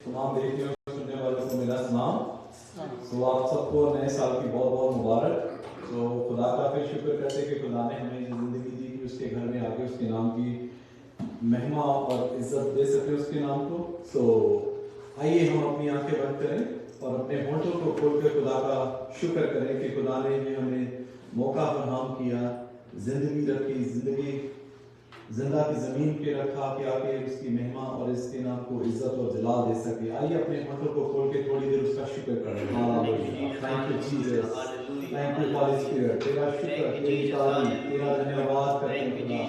तमाम देखने और सुनने वालों को मेरा सलाम। आप सबको नए साल की बहुत बहुत मुबारक। खुदा का फिर शुक्र करते कि खुदा ने हमें जो ज़िंदगी दी कि उसके घर में आके उसके नाम की महिमा और इज्जत दे सके उसके नाम को। आइए हम अपनी आंखें बंद करें और अपने होठों को खोल कर खुदा का शुक्र करें कि खुदा ने हमें मौका फराहम किया, ज़िंदगी रखी, ज़िंदगी जिंदा की ज़मीन पे रखा कि आके उसकी महिमा और इसके नाम को इज्जत और जलाल दे सके। आइए अपने होठों को खोल के थोड़ी देर उसका शुक्र करें। Thank you Jesus, thank you Holy Spirit. तेरा शुक्र, तेरी तारीफ, तेरा धन्यवाद करते हैं खुदा।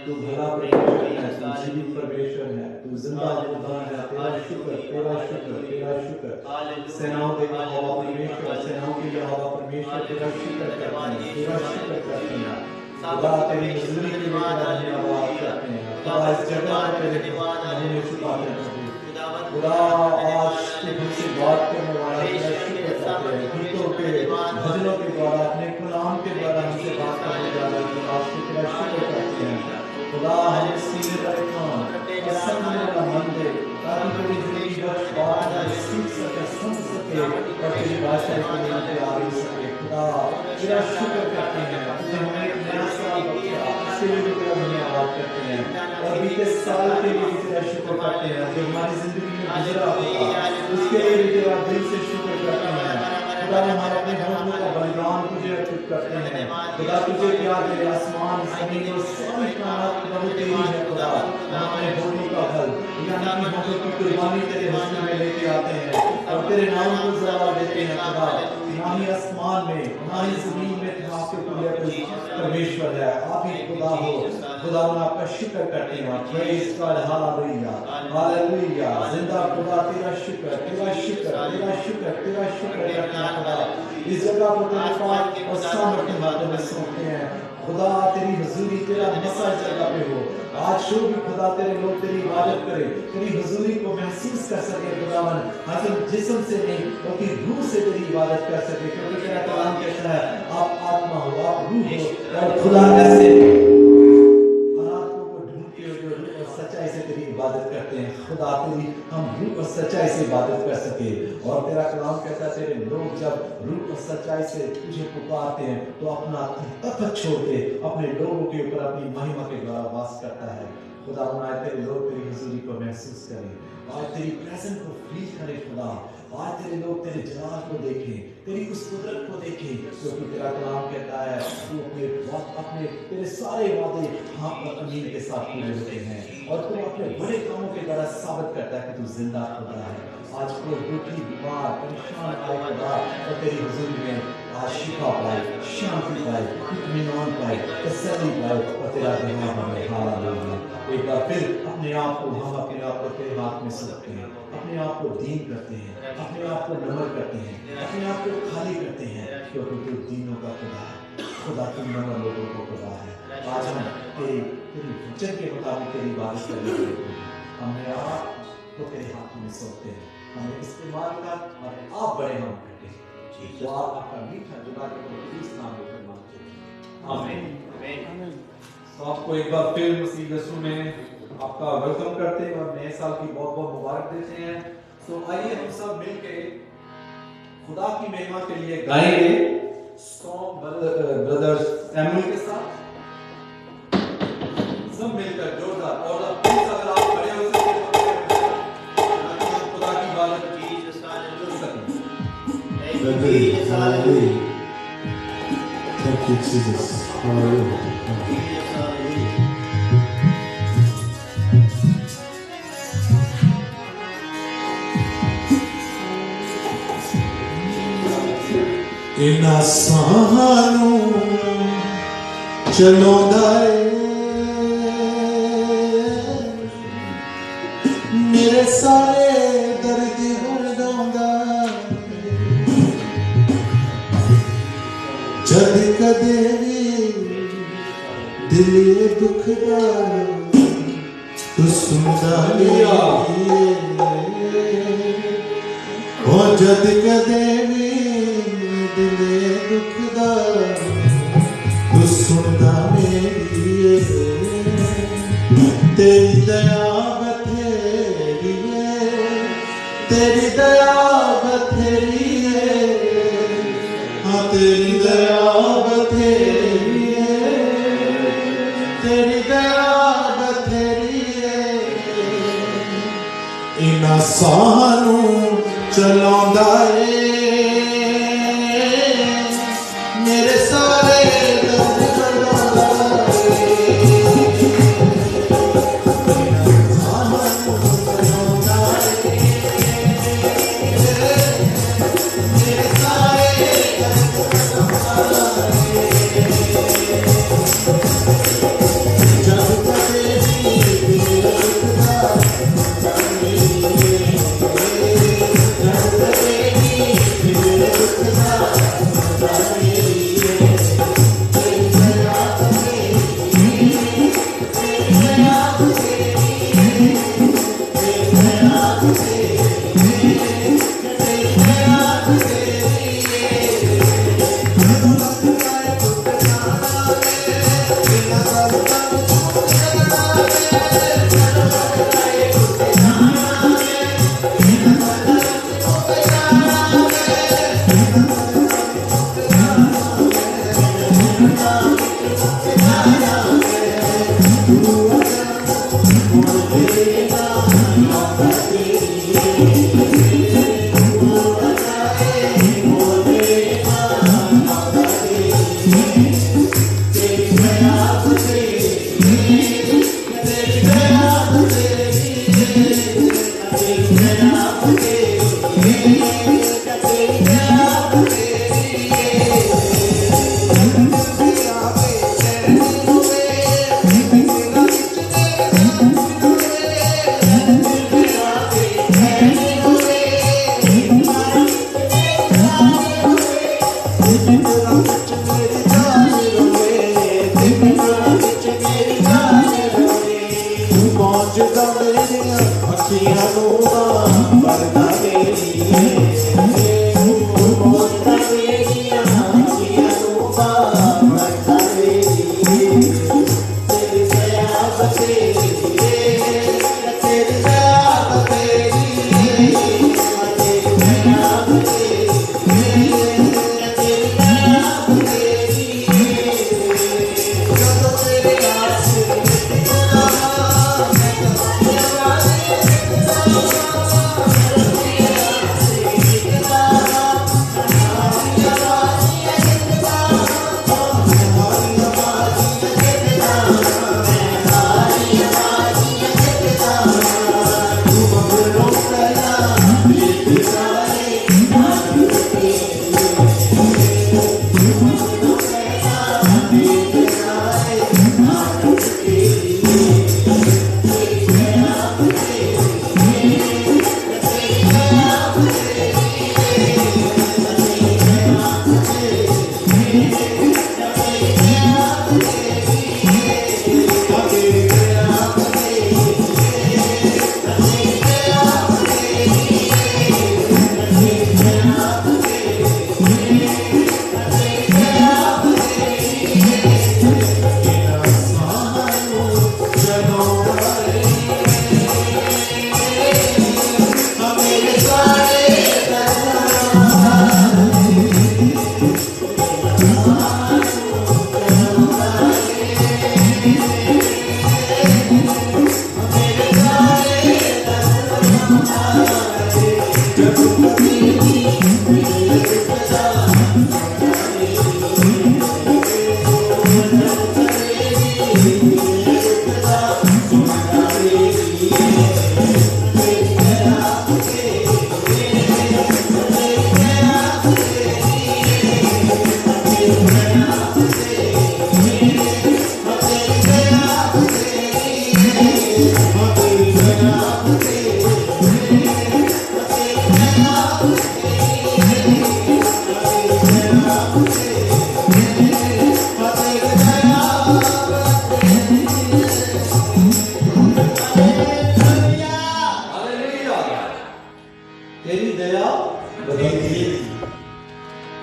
तू भला परमेश्वर है, तू जीवित परमेश्वर है, तू जिंदा खुदा है। तेरा शुक्र, तेरा शुक्र, तेरा शुक्र। सेनाओं के यहोवा परमेश्वर, सेनाओं के यहोवा परमेश्वर, तेरा शुक्र करते हैं, तेरा शुक्र करते हैं। खुदा तेरी हुजूरी के लिए तेरा धन्यवाद करते हैं। खुदा इस जगह पर तेरे नमूने छुपाते हैं। खुदा आज के हमसे बात करने वाला तेरा शुक्र करते हैं। गीतों के भजनों के द्वारा अपने कलाम के द्वारा हमसे बात करने जा रहे हैं। आज के तेरा शुक्र करते हैं। खुदा हमें सीने पर एक समझने का मन दे ताकि तेरी जिंदगी बख्श बात सीख सके, समझ सके और तेरी भाषा को लेकर आगे सके। खुदा तेरा शुक्र करते हैं, तुझे हमें एक नया साल बख्शा, इसके लिए भी तेरा धन्यवाद करते हैं। और बीते साल के लिए भी तेरा शुक्र करते हैं जो हमारी जिंदगी में गुजरा होगा, उसके लिए भी तेरा दिल से शुक्र करते हैं। खुदा हम अपने होठों का बलिदान तुझे अर्पित करते हैं। खुदा तुझे प्यार दे, आसमान जमीन और सारी कायनात प्रभु तेरी है। खुदा हम अपने होठों का फल यानी कि होठों की कुर्बानी तेरे हुस्न में लेके आते हैं और तेरे नाम को जलाल देते हैं। खुदा ना ही आसमान में ना ही जमीन में आपके खुले परमेश्वर है, आप ही खुदा हो। खुदा हम आपका शुक्र करते हैं। Praise God, hallelujah hallelujah. जिंदा खुदा तेरा शुक्र, तेरा शुक्र, तेरा शुक्र, तेरा शुक्र करते हैं। खुदा इस जगह को तेरे पाक और सामर्थ्य हाथों में सौंपते हैं। खुदा तेरी हुजूरी, तेरा मसा जगह पे हो। आज जो भी खुदा तेरे लोग तेरी इबादत करें, तेरी हुजूरी को महसूस कर सके खुदावन, हासिल जिस्म से नहीं बल्कि रूह से तेरी इबादत कर सके, क्योंकि तेरा कलाम कहता है आप आत्मा हो, आप रूह हो और खुदा ऐसे आत्मा को ढूंढते हो जो रूह और सच्चाई से तेरी इबादत करते हैं। खुदा तेरी हम रूह और सच्चाई से इबादत कर सके। और तेरा कलाम कहता है तेरे लोग जब रूह और सच्चाई से तुझे पुकारते हैं तो अपना तखत छोड़ के अपने लोगों के ऊपर अपनी महिमा के द्वारा वास करता है। खुदा आज तेरे लोग तेरी हुजूरी को महसूस करें, आज तेरी प्रेजेंस को फील करें। खुदा आज तेरे लोग तेरे जलाल को देखें, तेरी उस कुदरत को देखें, क्योंकि तेरा कलाम कहता है तू अपने तेरे सारे वादे हाँ और अमीन के साथ पूरे होते हैं और तू अपने बड़े कामों के द्वारा साबित करता है कि तू जिंदा खुदा है। आज कोई दुखी बीमार परेशान आए खुदा और तेरी हुजूरी में आज शिफा पाए, शांति पाए, इत्मीनान पाए, तसल्ली पाए और तेरा धन्यवाद हमें। हालेलुया। एक बार फिर अपने आप को हम अपने आप को तेरे हाथ में सौंपते हैं, अपने आप को दीन करते हैं, अपने आप को नम्र करते हैं, अपने आप को खाली करते हैं, क्योंकि तू दीनों का खुदा है। खुदा तू नम्र लोगों को खुदा है। आज हम तेरी वचन के मुताबिक तेरी इबादत करने के लिए हमने आप को तेरे हाथ में सौंपते हैं। हमें इस्तेमाल कर और आप बड़े हम करते हैं। तो आप आपका मीठा जुड़ा के प्लीज नाम लेकर मांगते हैं। आमीन। तो आपको एक बार फिर मसीह यीशु में आपका वेलकम करते हैं और नए साल की बहुत बहुत मुबारक देते हैं। तो आइए हम सब मिलके खुदा की महिमा के लिए गाएंगे सॉन्ग ब्रदर्स सैमुअल के साथ सब मिलकर जोरदार। और प्लीज अगर आप खड़े हो सकते हैं खुदा की इबादत Thank you, Jesus. Hallelujah. इना सानू चलो दाए मेरे सारे दर्द हरदौंदा जद कदे भी दिल दुखदा तू सुनदा नहीं ओ जद कदे भी दिल दुखदा तू सुनदा मेरी तेरी दया बथेरी तेरी दया बथेरी है, हाँ तेरी दया बथेरी है, तेरी दया बथेरी है। इना सानू चलांदा है मेरे सारे दर्द कढांदा है।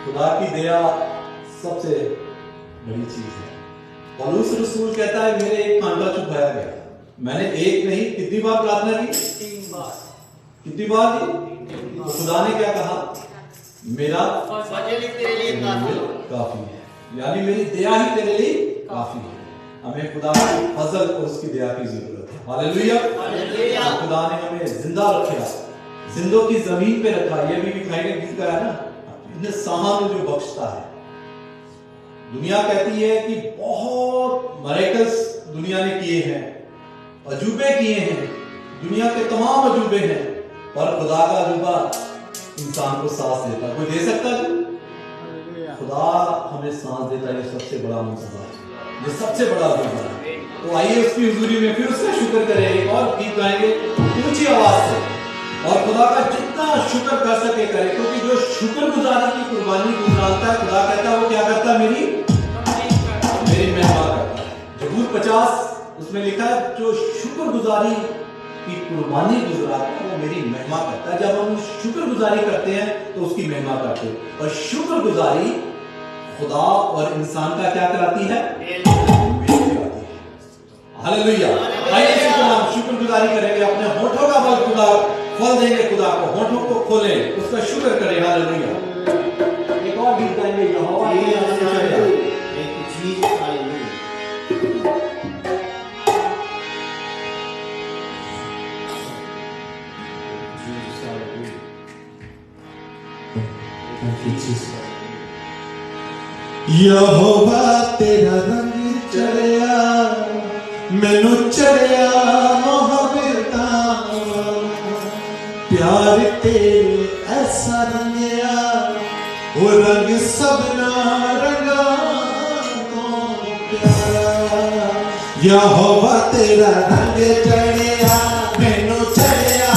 खुदा की दया सबसे बड़ी चीज है। पौलुस रसूल कहता है मेरे एक कांटा छुपाया गया। मैंने एक नहीं कितनी बार प्रार्थना की? 3 बार। कितनी बार दी? तो खुदा ने क्या कहा? मेरा फजल तेरे लिए काफी है, यानी मेरी दया ही तेरे लिए काफी है। हमें खुदा की फजल और उसकी दया की जरूरत है। हालेलुया। हालेलुया। खुदा ने हमें जिंदा रखा, जिंदों की जमीन पे रखा। ये भी भाई ने गीत गाया ना, इन्हें साहब जो बख्शता है। दुनिया कहती है कि बहुत मरेकल्स दुनिया ने किए हैं, अजूबे किए हैं, दुनिया के तमाम अजूबे हैं, पर खुदा का अजूबा इंसान को सांस देता। कोई दे सकता है? खुदा हमें सांस देता है, ये सबसे बड़ा मुआवजा है, ये सबसे बड़ा अजूबा है। तो आइए उसकी हुजूरी में फिर उसका शुक्र करें और गीत गाएंगे ऊंची आवाज से, और खुदा का जितना शुक्र कर सके करे, क्योंकि जो शुक्रगुजारी की कुर्बानी गुजराता है, खुदा कहता है वो क्या करता है? मेरी महिमा करता है। जबूर 50 उसमें लिखा है, जो शुक्रगुजारी की कुर्बानी गुजराता है वो मेरी महिमा करता है। जब हम शुक्रगुजारी करते हैं तो उसकी महिमा करते हैं, और शुक्रगुजारी खुदा और इंसान का क्या कराती है? हालेलुया। आइए हम शुक्रगुजारी करेंगे, अपने होठों का बल खुदा फल देंगे, खुदा को होठों को खोलें, उसका शुक्र करें। हालेलुया। एक और गीत गाएंगे, यहोवा एक चीज यहोवा तेरा रंग चढ़िया, मैनू चढ़िया मोहब्बता, प्यार तेरे ऐसा रंगिया, वो रंग सबना रंगा तो प्यारा। यहोवा तेरा रंग चढ़िया, मैनू चढ़िया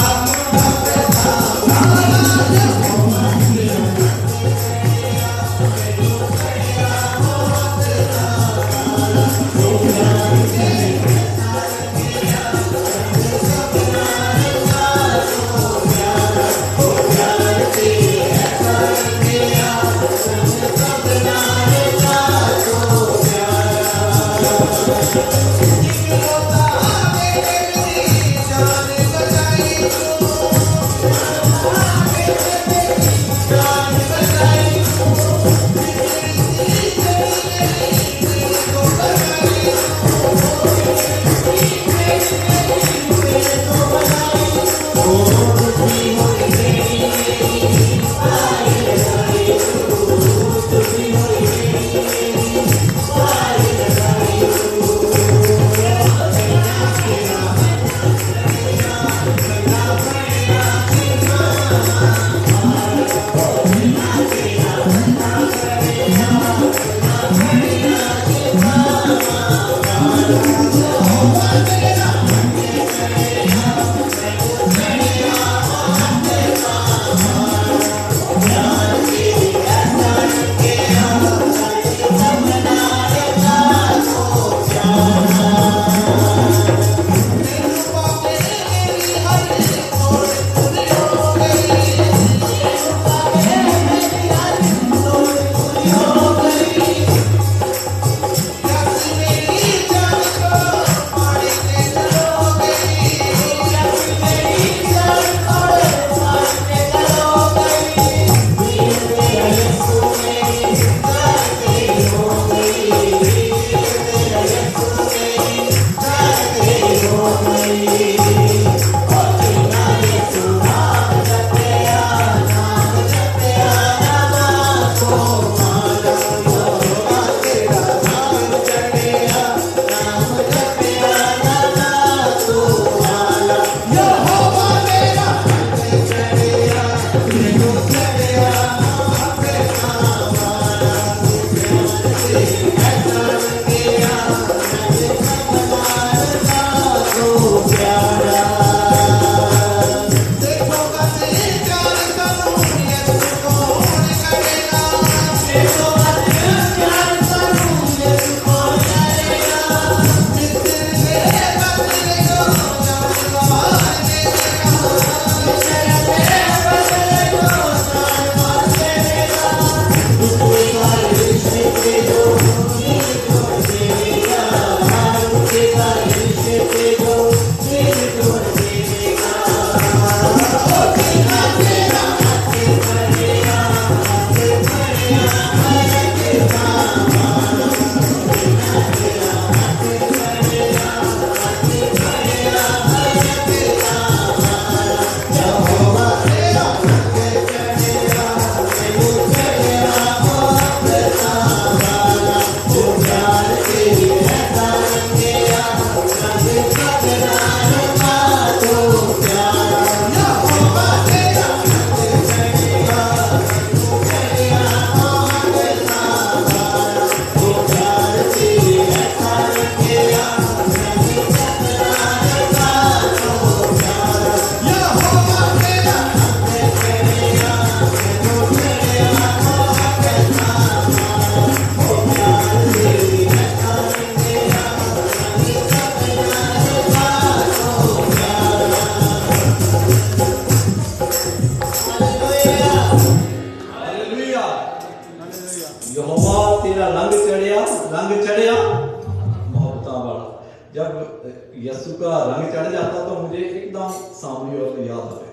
रंग चढ़ जाता तो मुझे एकदम सामरी औरत याद आ गई।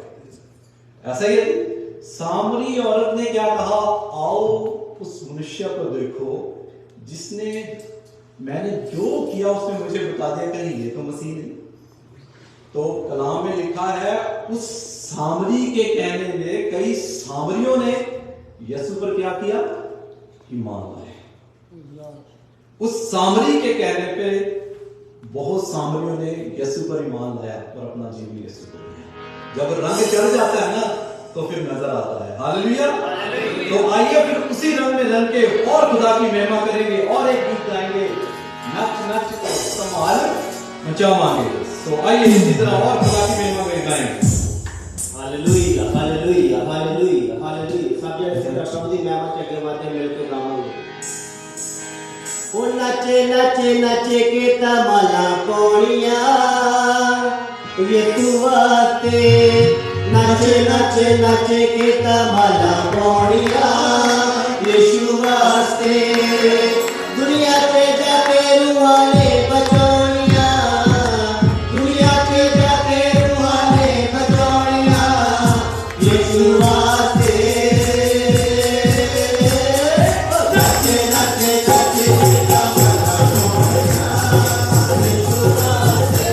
ऐसा ही है, सामरी औरत ने क्या कहा, आओ उस मनुष्य को देखो जिसने, मैंने जो किया उसने मुझे बता दिया, कहीं ये तो मसीह नहीं। तो कलाम में लिखा है उस सामरी के कहने में कई सामरियों ने यीशु पर क्या किया, ईमान लाए। उस सामरी के कहने पे बहुत सामरियों ने यीशु पर ईमान लाया और अपना जीवन यीशु पर दिया। जब रंग चढ़ जाता है ना तो फिर नजर आता है। हालेलुया। तो आइए फिर उसी रंग में रंग के और खुदा की महिमा करेंगे और एक गीत गाएंगे, नच नच कर संभाल मचावांगे। तो आइए इसी तरह और खुदा की महिमा गाएंगे। Hallelujah hallelujah hallelujah hallelujah. सब जन से प्रभु दी महिमा चके माते मिलके गावांगे। ओ नचे नचे नचे के तमाला कोणिया ये तू वाते, नचे नचे नचे के तमाला कोणिया यीशु वास्ते, दुनिया पे जाके रुहाने बचोनिया, दुनिया पे जाके रुहाने बचोनिया यीशु वास्ते। नचे नचे नचे के तमाला कोणिया यीशु वास्ते,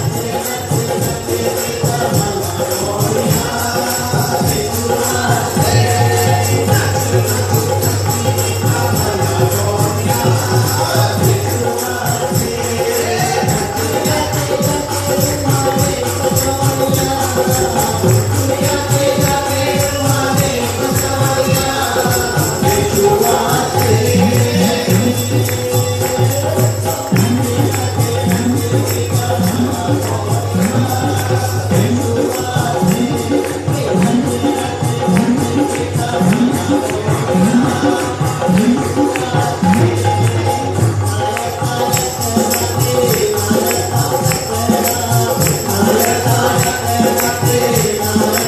नचे नचे नचे के तमाला कोणिया यीशु वास्ते, नचे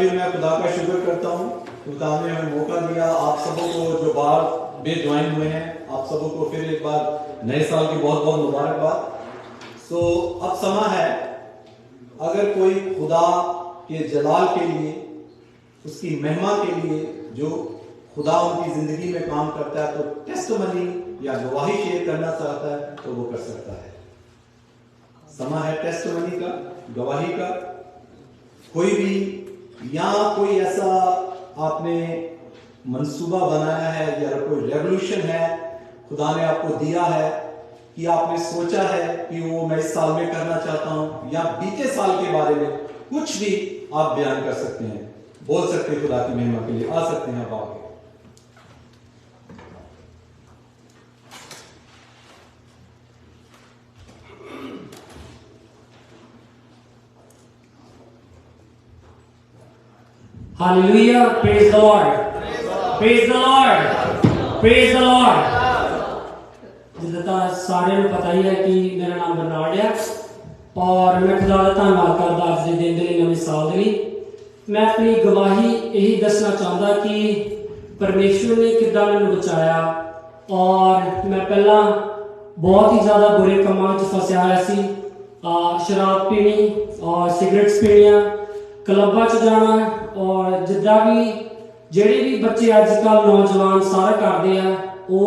लिए मैं खुदा का शुक्र करता हूँ। खुदा ने हमें मौका दिया, आप सबों को जो बाहर में ज्वाइन हुए हैं, आप सबों को फिर एक बार नए साल की बहुत बहुत मुबारकबाद। सो अब समा है, अगर कोई खुदा के जलाल के लिए, उसकी महिमा के लिए जो खुदा उनकी जिंदगी में काम करता है, तो टेस्टमनी या गवाही शेयर करना चाहता है तो वो कर सकता है। समा है टेस्टमनी का, गवाही का। कोई भी या कोई ऐसा आपने मंसूबा बनाया है या कोई रेवोल्यूशन है खुदा ने आपको दिया है कि आपने सोचा है कि वो मैं इस साल में करना चाहता हूं, या बीते साल के बारे में कुछ भी आप बयान कर सकते हैं, बोल सकते हैं खुदा की महिमा के लिए, आ सकते हैं आप आगे। Hallelujah, praise the Lord, praise the Lord, praise the Lord। जिद्दां सारे ਨੂੰ पता ही है कि मेरा नाम बरनार्ड है और मैं खुदा ਦਾ ਧੰਨਵਾਦ ਕਰਦਾ ਅੱਜ ਦੇ ਦਿਨ ਦੇ ਲਈ, ਨਵੇਂ ਸਾਲ ਦੇ ਲਈ। मैं अपनी गवाही यही दसना चाहता कि परमेश्वर ने किद्दां मैनूं बचाया। और मैं पहला बहुत ही ज़्यादा बुरे कामां ਵਿੱਚ फसिया होया सी, शराब पीनी और सिगरेट्स पीनियां, क्लबां 'ਚ जाना और जिद्दां भी ਜਿਹੜੇ भी बच्चे अजकल नौजवान सारे करते हैं, वो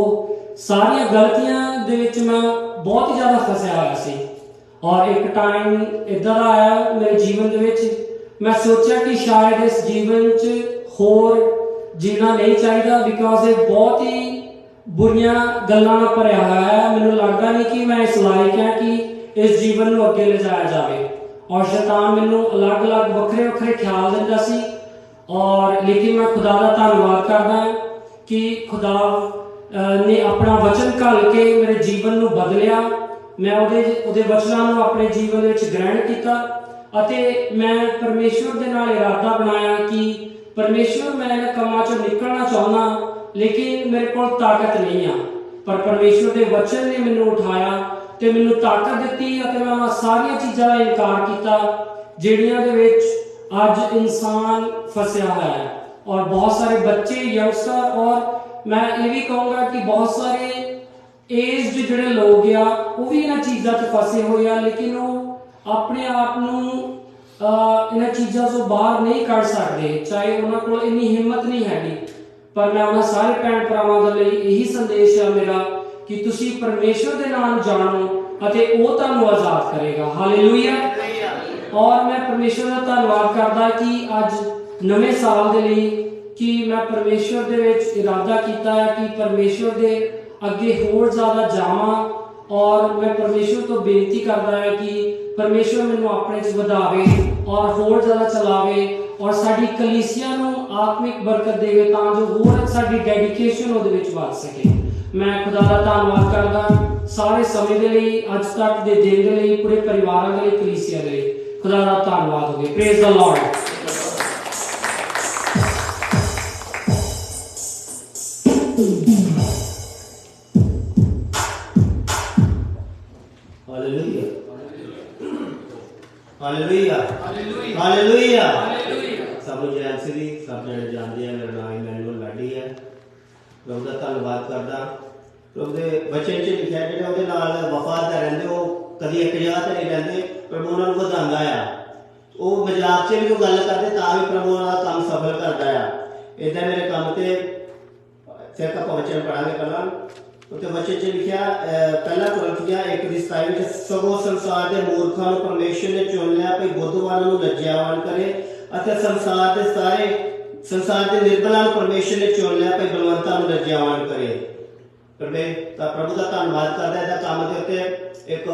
सारिया गलतियां दे विच मैं बहुत ही ज़्यादा फसिया होया सी। और एक टाइम इदां दा आया मेरे जीवन दे विच, मैं सोचा कि शायद इस जीवन च होर जीना नहीं चाहिए, बिकॉज ये बहुत ही बुरियां गल्लां नाल भरिया होया है। मैनूं लगदा नहीं कि मैं इस लायक है कि इस जीवन नूं अगे ले जाया जाए। और शैतान मैनूं अलग अलग वखरे वखरे ख्याल दिंदा सी। और लेकिन मैं खुदा का धन्नवाद करदा कि खुदा ने अपना वचन घल के मेरे जीवन नूं बदलिया। मैं उहदे वचनां नूं अपने जीवन विच ग्रहण किया अते मैं परमेश्वर दे नाल इरादा बनाया कि परमेश्वर मैं इन्हां कामां चों निकलना चाहुंदा, लेकिन मेरे कोल ताकत नहीं आ। पर परमेश्वर दे वचन ने मैनूं उठाया ते मैनूं ताकत दित्ती अते मैं उन्हां सारियां चीज़ां दा इनकार किया जिहड़ियां दे विच आज इंसान फंसिया हुआ है। और बहुत सारे बच्चे, यंगस्टर, और मैं ये भी कहूँगा कि बहुत सारे एज जिहड़े लोग आ वो भी इन्हां चीज़ां 'च फसे हुए हैं, लेकिन वो अपने आप नूं इन्हां चीज़ां तो बाहर नहीं कढ़ सकते, चाहे उन्हां कोल इन्नी हिम्मत नहीं हैगी। पर मैं उन्हां सारे भैन भरावां दे लई यही संदेश है मेरा कि तुसीं परमेश्वर दे नाम जाणो अते वो तुहानूं आज़ाद करेगा। हालेलुया। और मैं परमेश्वर का धन्नवाद करदा कि अज नवे साल दे लई कि मैं परमेश्वर दे विच इरादा किया है कि परमेश्वर दे अगे होर ज़्यादा जावां। और मैं परमेश्वर तो बेनती करदा है कि परमेश्वर मैनूं अपने च वधावे और होर ज़्यादा चलावे और साडी कलीसिया नूं आत्मिक बरकत देवे तां जो होर साडी डेडिकेशन उहदे विच वध सके। मैं खुदा का धन्नवाद करदा सारे समय दे लई, अज तक दे दिन दे लई, पूरे परिवारां दे लई, कलीसिया दे लई। खुदा का धन्नवाद हो गया। Praise the Lord. Hallelujah, hallelujah, hallelujah. सब लोग जैन सी सब जने जानते हैं मेरा नाम इमैनुअल लाडी है। प्रभु का धन्नवाद करदा। प्रभु के वचन च लिखा जिहड़े उहदे नाल वफादार रहिंदे वो कदी एक जगह ते नहीं रहिंदे, प्रभु उन्हां नूं वधांदा आ। वो मजाक च भी गल करदे तां भी प्रभु उन्हां दा काम सफल करदा आ। इदां मेरे काम ते फिर का वचन पढ़ांगे पहला उत्ते वचन च लिखा पहला कुरिन्थियां 1:27 सगों संसार के मूर्खां नूं परमेश्वर ने चुन लिया भई बुद्धवान नूं लज्जावान करे अते संसार के निर्बलां नूं परमेश्वर ने चुन लिया भई बलवंतां नूं लज्जावान करे। प्रभु का धन्नवाद करदा इहदा काम दे उत्ते एक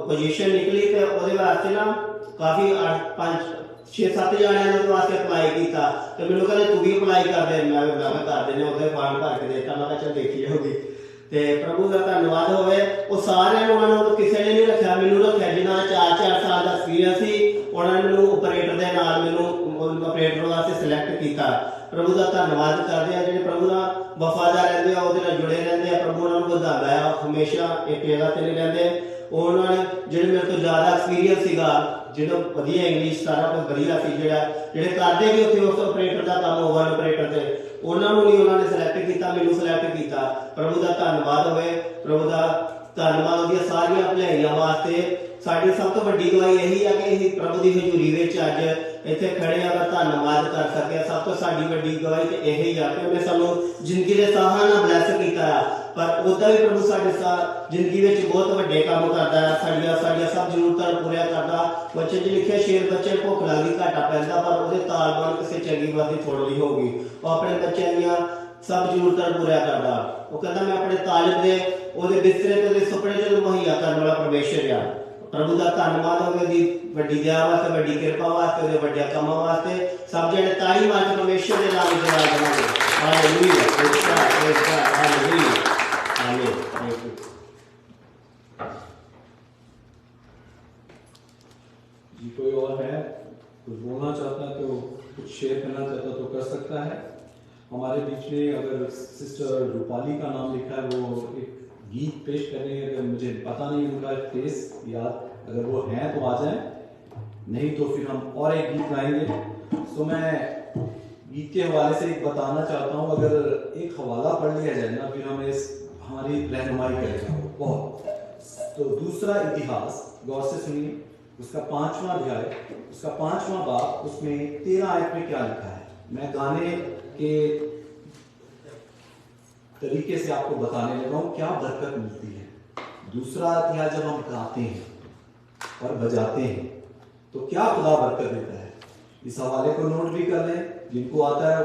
पोजीशन निकली ते ओहदे वास्ते ना काफी 6-7 जणिਆਂ ने वास्ते अप्लाई किया तो मैनूं कहंदे तू भी अप्लाई कर दे। मैं कर देने उहदे फॉर्म भर के देता। मैं चल देखी जाऊगी। ते प्रभु का धन्नवाद होवे वो सारे उन्होंने किसी ने नहीं रखा, मैनूं रखा जिन्हां 4-4 साल का एक्सपीरियंस सी। उन्होंने मैनूं ऑपरेटर दे नाल मैनूं ऑपरेटर वास्ते सिलेक्ट किया। प्रभु का धन्नवाद करते हैं जिहड़े प्रभु नाल वफादार रहंदे आ, उहदे नाल जुड़े रहंदे आ। प्रभु उन्हां नूं वधांदा है, हमेशा एक जगह ते नहीं रहंदे। उन्होंने जिहड़े मेरे तो ज़्यादा एक्सपीरियंस सीगा ਜਿਹੜਾ ਵਧੀਆ ਇੰਗਲਿਸ਼ ਸਾਰਾ ਕੁਝ ਵਧੀਆ ਸੀ, ਜਿਹੜੇ ਕਰਦੇ ਵੀ ਉੱਥੇ ਉਸ ਆਪਰੇਟਰ ਦਾ ਕੰਮ ਓਵਰ ਆਪਰੇਟਰ ਤੇ, ਉਹਨਾਂ ਨੂੰ ਨਹੀਂ ਉਹਨਾਂ ਨੇ ਸਿਲੈਕਟ ਕੀਤਾ, ਮੈਨੂੰ ਸਿਲੈਕਟ ਕੀਤਾ। ਪ੍ਰਭੂ ਦਾ ਧੰਨਵਾਦ ਹੋਵੇ, ਪ੍ਰਭੂ ਦਾ ਧੰਨਵਾਦ ਉਹਦੀਆਂ ਸਾਰੀਆਂ ਭਲਾਈਆਂ ਵਾਸਤੇ। ਸਾਡੀ ਸਭ ਤੋਂ ਵੱਡੀ ਗਵਾਹੀ ਇਹੀ ਆ ਕਿ ਅਸੀਂ ਪ੍ਰਭੂ ਦੀ ਹਜ਼ੂਰੀ ਵਿੱਚ ਅੱਜ ਇੱਥੇ ਖੜੇ ਆ ਦਾ ਧੰਨਵਾਦ ਕਰ ਸਕਿਆ। ਸਭ ਤੋਂ ਸਾਡੀ ਵੱਡੀ ਗਵਾਹੀ ਤੇ ਇਹੀ ਆ ਕਿ ਉਹਨੇ ਸਾਨੂੰ ਜ਼ਿੰਦਗੀ ਦੇ ਸਾਹਾਂ ਨਾਲ ਬਲੈਸ ਕੀਤਾ ਆ, ਪਰ ਉਹਦਾ ਵੀ ਪ੍ਰਭੂ ਸਾਡੇ ਜ਼ਿੰਦਗੀ ਵਿੱਚ ਬਹੁਤ ਵੱਡੇ ਕੰਮ ਕਰਦਾ ਹੈ, ਸਾਡੀਆਂ ਸਭ ਜ਼ਰੂਰਤਾਂ ਪੂਰੀਆਂ ਕਰਦਾ। ਬੱਚੇ 'ਚ ਲਿਖਿਆ ਸ਼ੇਰ ਬੱਚੇ ਭੁੱਖ ਲੱਗਦੀ ਘਾਟਾ ਪੈਂਦਾ, ਪਰ ਉਹਦੇ ਤਾਲਬਾਨ ਕਿਸੇ ਚੰਗੀ ਵਾਸਤੇ ਥੋੜੀ ਹੋ ਗਈ। ਉਹ ਆਪਣੇ ਬੱਚਿਆਂ ਦੀਆਂ ਸਭ ਜ਼ਰੂਰਤਾਂ ਪੂਰੀਆਂ ਕਰਦਾ। ਉਹ ਕਹਿੰਦਾ ਮੈਂ ਆਪਣੇ ਤਾਲਿਬ ਦੇ ਉਹਦੇ ਬਿਸਤਰੇ ਤੇ ਉਹਦੇ ਸੁਪਨੇ ਚ ਮੁਹੱਈਆ ਕਰਨ ਵਾਲਾ ਪਰਮੇਸ਼ਰ ਆ। ਪ੍ਰਭੂ ਦਾ ਧੰਨਵਾਦ ਹੋਵੇ ਉਹਦੀ ਵੱਡੀ ਦਇਆ ਵਾਸਤੇ, ਵੱਡੀ ਕਿਰਪਾ ਵਾਸਤੇ, ਉਹਦੇ ਵੱਡੇ ਕੰਮਾਂ ਵਾਸਤੇ। ਸਭ ਜਿਹੜੇ ਤਾੜੀ ਮਾਰ ਕੇ ਪਰਮੇਸ਼ਰ ਦੇ ਨਾਮ ਵਿੱਚ ਰਾਜ ਕਰਾਂਗੇ। ਹਾਲੇਲੂਇਆ, ਪ੍ਰੇਜ਼ ਗॉड, ਹਾਲੇਲੂਇਆ, ਆਮੀਨ। ਥੈਂਕ ਯੂ जी। कोई और है कुछ बोलना चाहता है तो कुछ शेयर करना चाहता तो कर सकता है। हमारे बीच में अगर सिस्टर रूपाली का नाम लिखा है, वो एक गीत पेश कर रही है। अगर मुझे पता नहीं उनका फेस याद, अगर वो हैं तो आ जाएं, नहीं तो फिर हम और एक गीत गाएंगे। तो मैं गीत के हवाले से एक बताना चाहता हूँ, अगर एक हवाला पढ़ लिया जाए ना, फिर हमें हमारी रहनुमाई करेगा बहुत। तो दूसरा इतिहास गौर से सुनिए, उसका 5वां अध्याय, उसका 5वां बाब, उसमें 13 आयत में क्या लिखा है। मैं गाने के तरीके से आपको बताने लगा हूं क्या बरकत मिलती है। दूसरा अध्याय जब हम गाते हैं और बजाते हैं तो क्या खुदा बरकत देता है। इस हवाले को नोट भी कर लें, जिनको आता है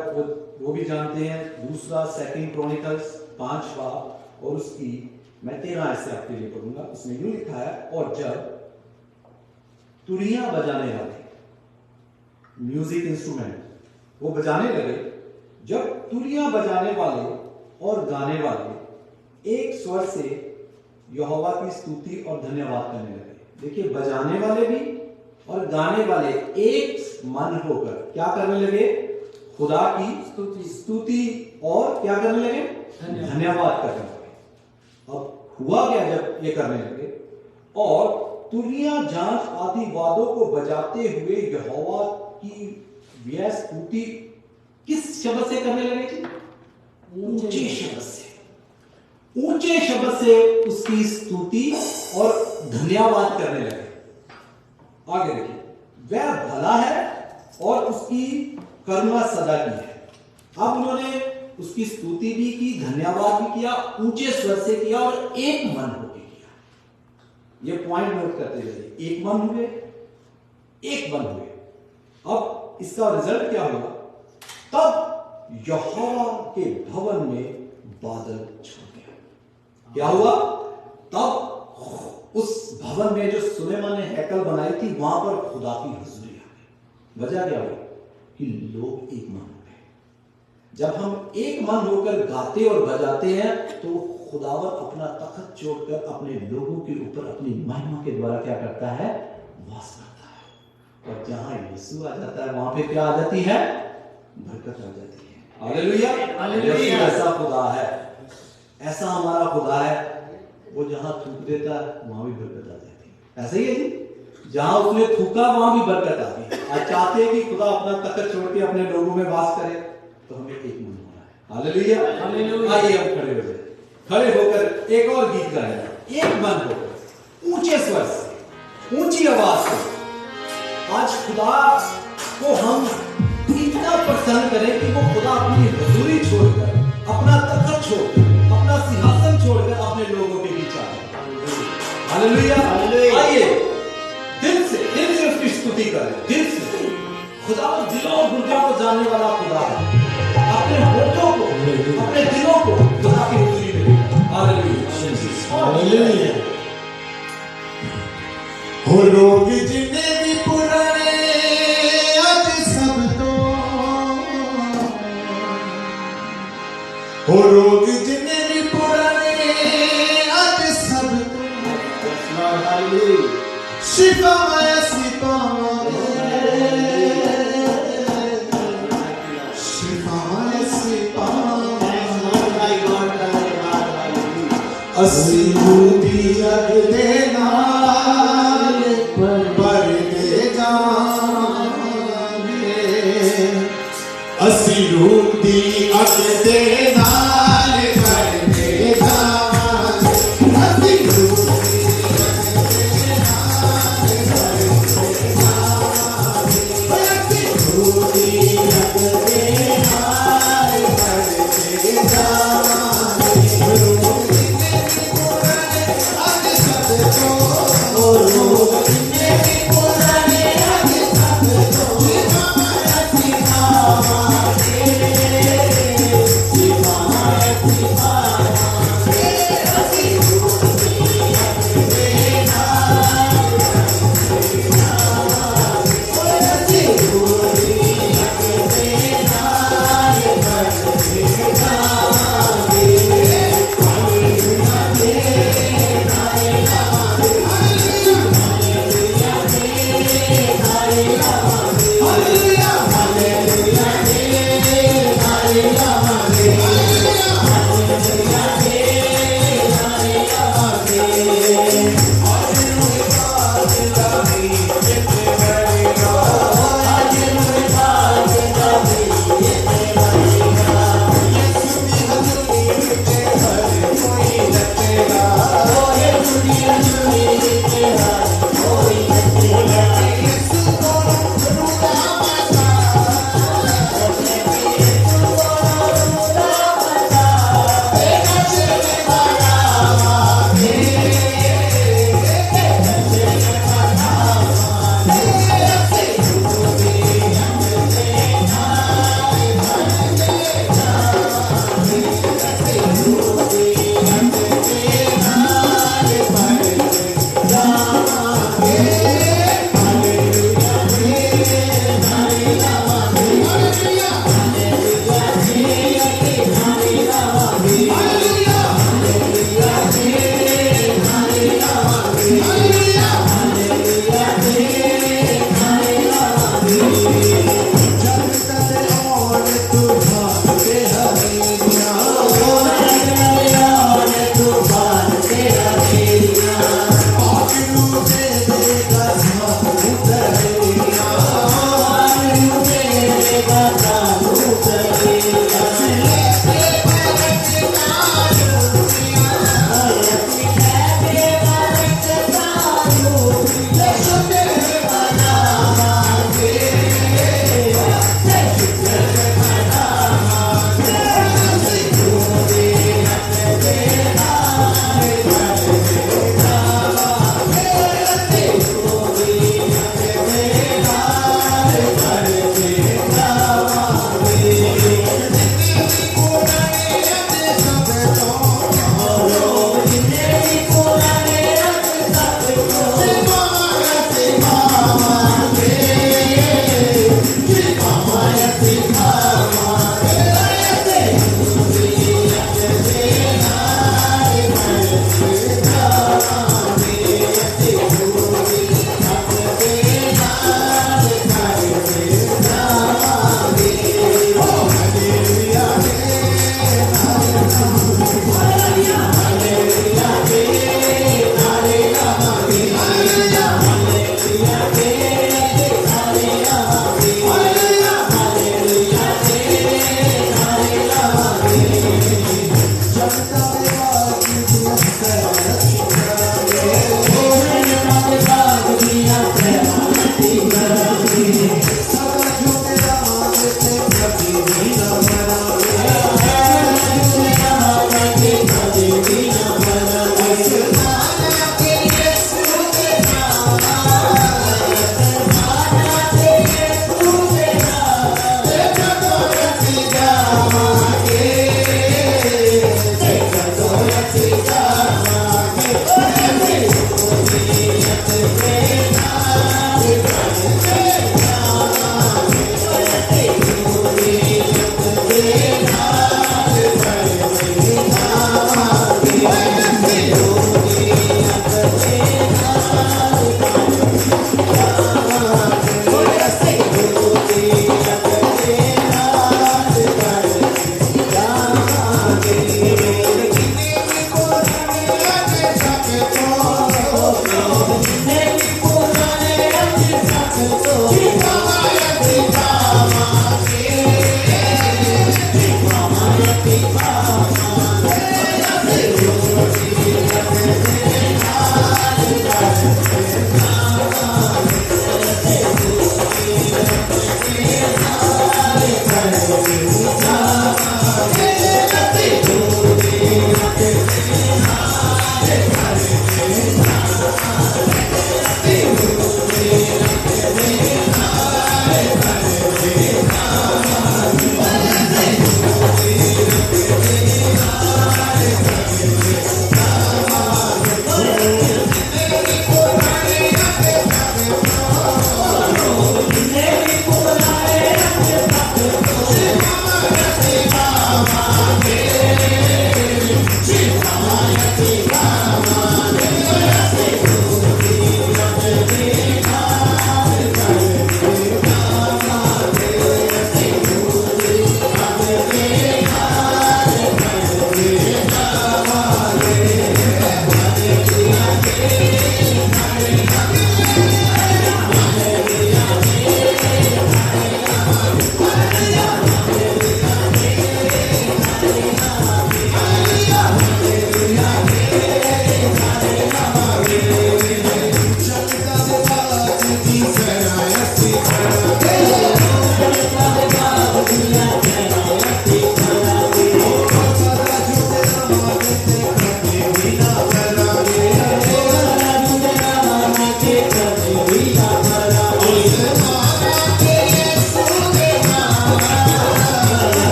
वो भी जानते हैं। दूसरा 2 क्रॉनिकल्स 5 बाब और उसकी मैं 13 आयत से आपके लिए पढ़ूंगा। उसमें यूं लिखा है, और जब तुरियां बजाने वाले, म्यूजिक इंस्ट्रूमेंट वो बजाने लगे, जब तुरियां बजाने वाले और गाने वाले एक स्वर से यहोवा की स्तुति और धन्यवाद करने लगे। देखिए, बजाने वाले भी और गाने वाले एक मन होकर क्या करने लगे, खुदा की स्तुति और क्या करने लगे, धन्यवाद करने लगे। अब हुआ क्या जब ये करने लगे, और तुरियां जांच आदि वादों को बजाते हुए यहोवा की व्यय स्तुति किस शब्द से करने लगे थे, ऊंचे शब्द से, ऊंचे शब्द से उसकी स्तुति और धन्यवाद करने लगे। आगे देखिए, वह भला है और उसकी करुणा सदा की है। अब उन्होंने उसकी स्तुति भी की, धन्यवाद भी किया, ऊंचे स्वर से किया और एक मन होकर किया। ये पॉइंट नोट करते जाइए, एक मन हुए, एक मन हुए। अब इसका रिजल्ट क्या हुआ, तब यहोवा के भवन में बादल छा गया। क्या हुआ, तब उस भवन में जो सुलेमान ने हैकल बनाई थी, वहां पर खुदा की हुजूरी आ गई। वजह क्या हुई कि लोग एक मन हो गए। जब हम एक मन होकर गाते और बजाते हैं तो खुदावर अपना तख्त छोड़कर अपने लोगों के ऊपर अपनी महिमा के द्वारा क्या करता है, वास करता है। और जहां यीशु आ जाता है वहां पे क्या आ जाती है, बरकत आ जाती है। Hallelujah, hallelujah. ऐसा खुदा है, ऐसा हमारा खुदा है, वो जहां थूक देता है वहां भी बरकत आ जाती है। ऐसे ही है जी, जहां उसने थूका वहां भी बरकत आ गई। आज चाहते हैं कि खुदा अपना तख्त छोड़ के अपने लोगों में वास करे, तो हमें एक मन होना है। Hallelujah, hallelujah. आइए हम खड़े हो जाए, खड़े होकर एक और गीत गाएंगे, एक मन होकर ऊंचे स्वर से, ऊंची आवाज से। आज खुदा को हम इतना प्रसन्न करें कि वो खुदा अपनी हुजूरी छोड़कर, अपना तख्त छोड़कर, अपना सिंहासन छोड़कर अपने लोगों के बीच आए। Hallelujah, hallelujah. आइए दिल से उसकी स्तुति करें, दिल से। खुदा दिलों और गुर्दों को जानने वाला खुदा है। अपने होठों को, अपने दिलों को खुदा की हुजूरी में लेकर। Hallelujah, hallelujah. हो रोग जिन्ने भी पुराने आज सब तो, हो रोग जिन्ने भी पुराने आज सब तो, शिफा शिफा शिफा असी अग देना पर दे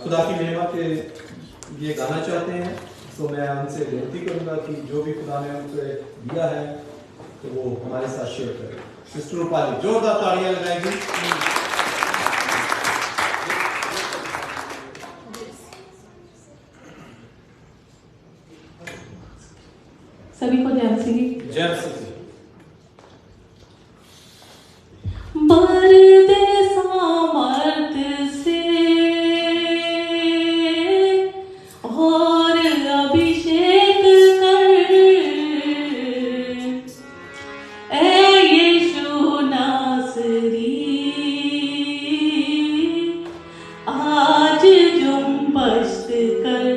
खुदा की महिमा के लिए गाना चाहते हैं, तो मैं उनसे विनती करूंगा कि जो भी खुदा ने उनसे दिया है तो वो हमारे साथ शेयर करें। सिस्टर रूपाली जोरदार तालियां लगाएंगी। सभी को जय मसीह। जय मसीह। बरदे सामर्थ से और अभिषेक कर, ऐ यीशु नासरी आज जुम्बश कर।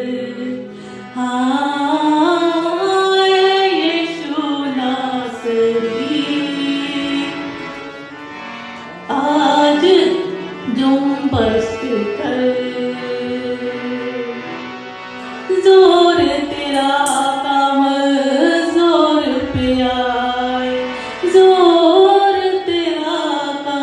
आज जुम्बश कर, जोर तेरा काम जोर पे आए, जोर तेरा काम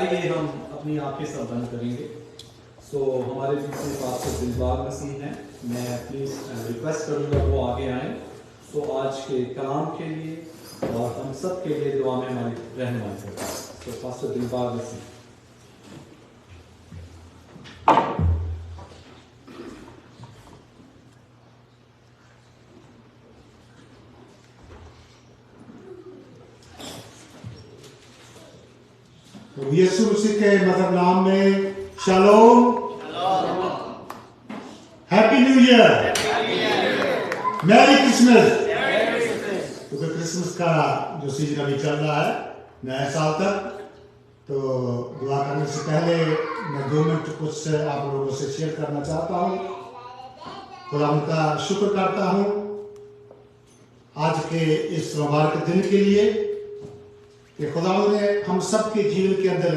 आइए हम अपनी आंखें सब बंद करेंगे। सो हमारे बीच में पास्टर दिलबाग मसीह हैं, मैं प्लीज़ रिक्वेस्ट करूँगा वो आगे आएँ। सो आज के कलाम के लिए और हम सब के लिए दुआ में हमारी रहनुमाई करता है। तो पास्टर दिलबाग मसीह। तो यीशु मसीह के मतलब नाम में shalom, happy new year, merry Christmas. क्योंकि क्रिसमस का जो सीजन अभी चल रहा है नए साल तक, तो दुआ करने से पहले मैं 2 मिनट कुछ आप लोगों से शेयर करना चाहता हूँ। खुदा उनका शुक्र करता हूँ आज के इस मुबारक दिन के लिए कि खुदा ने हम सबके जीवन के अंदर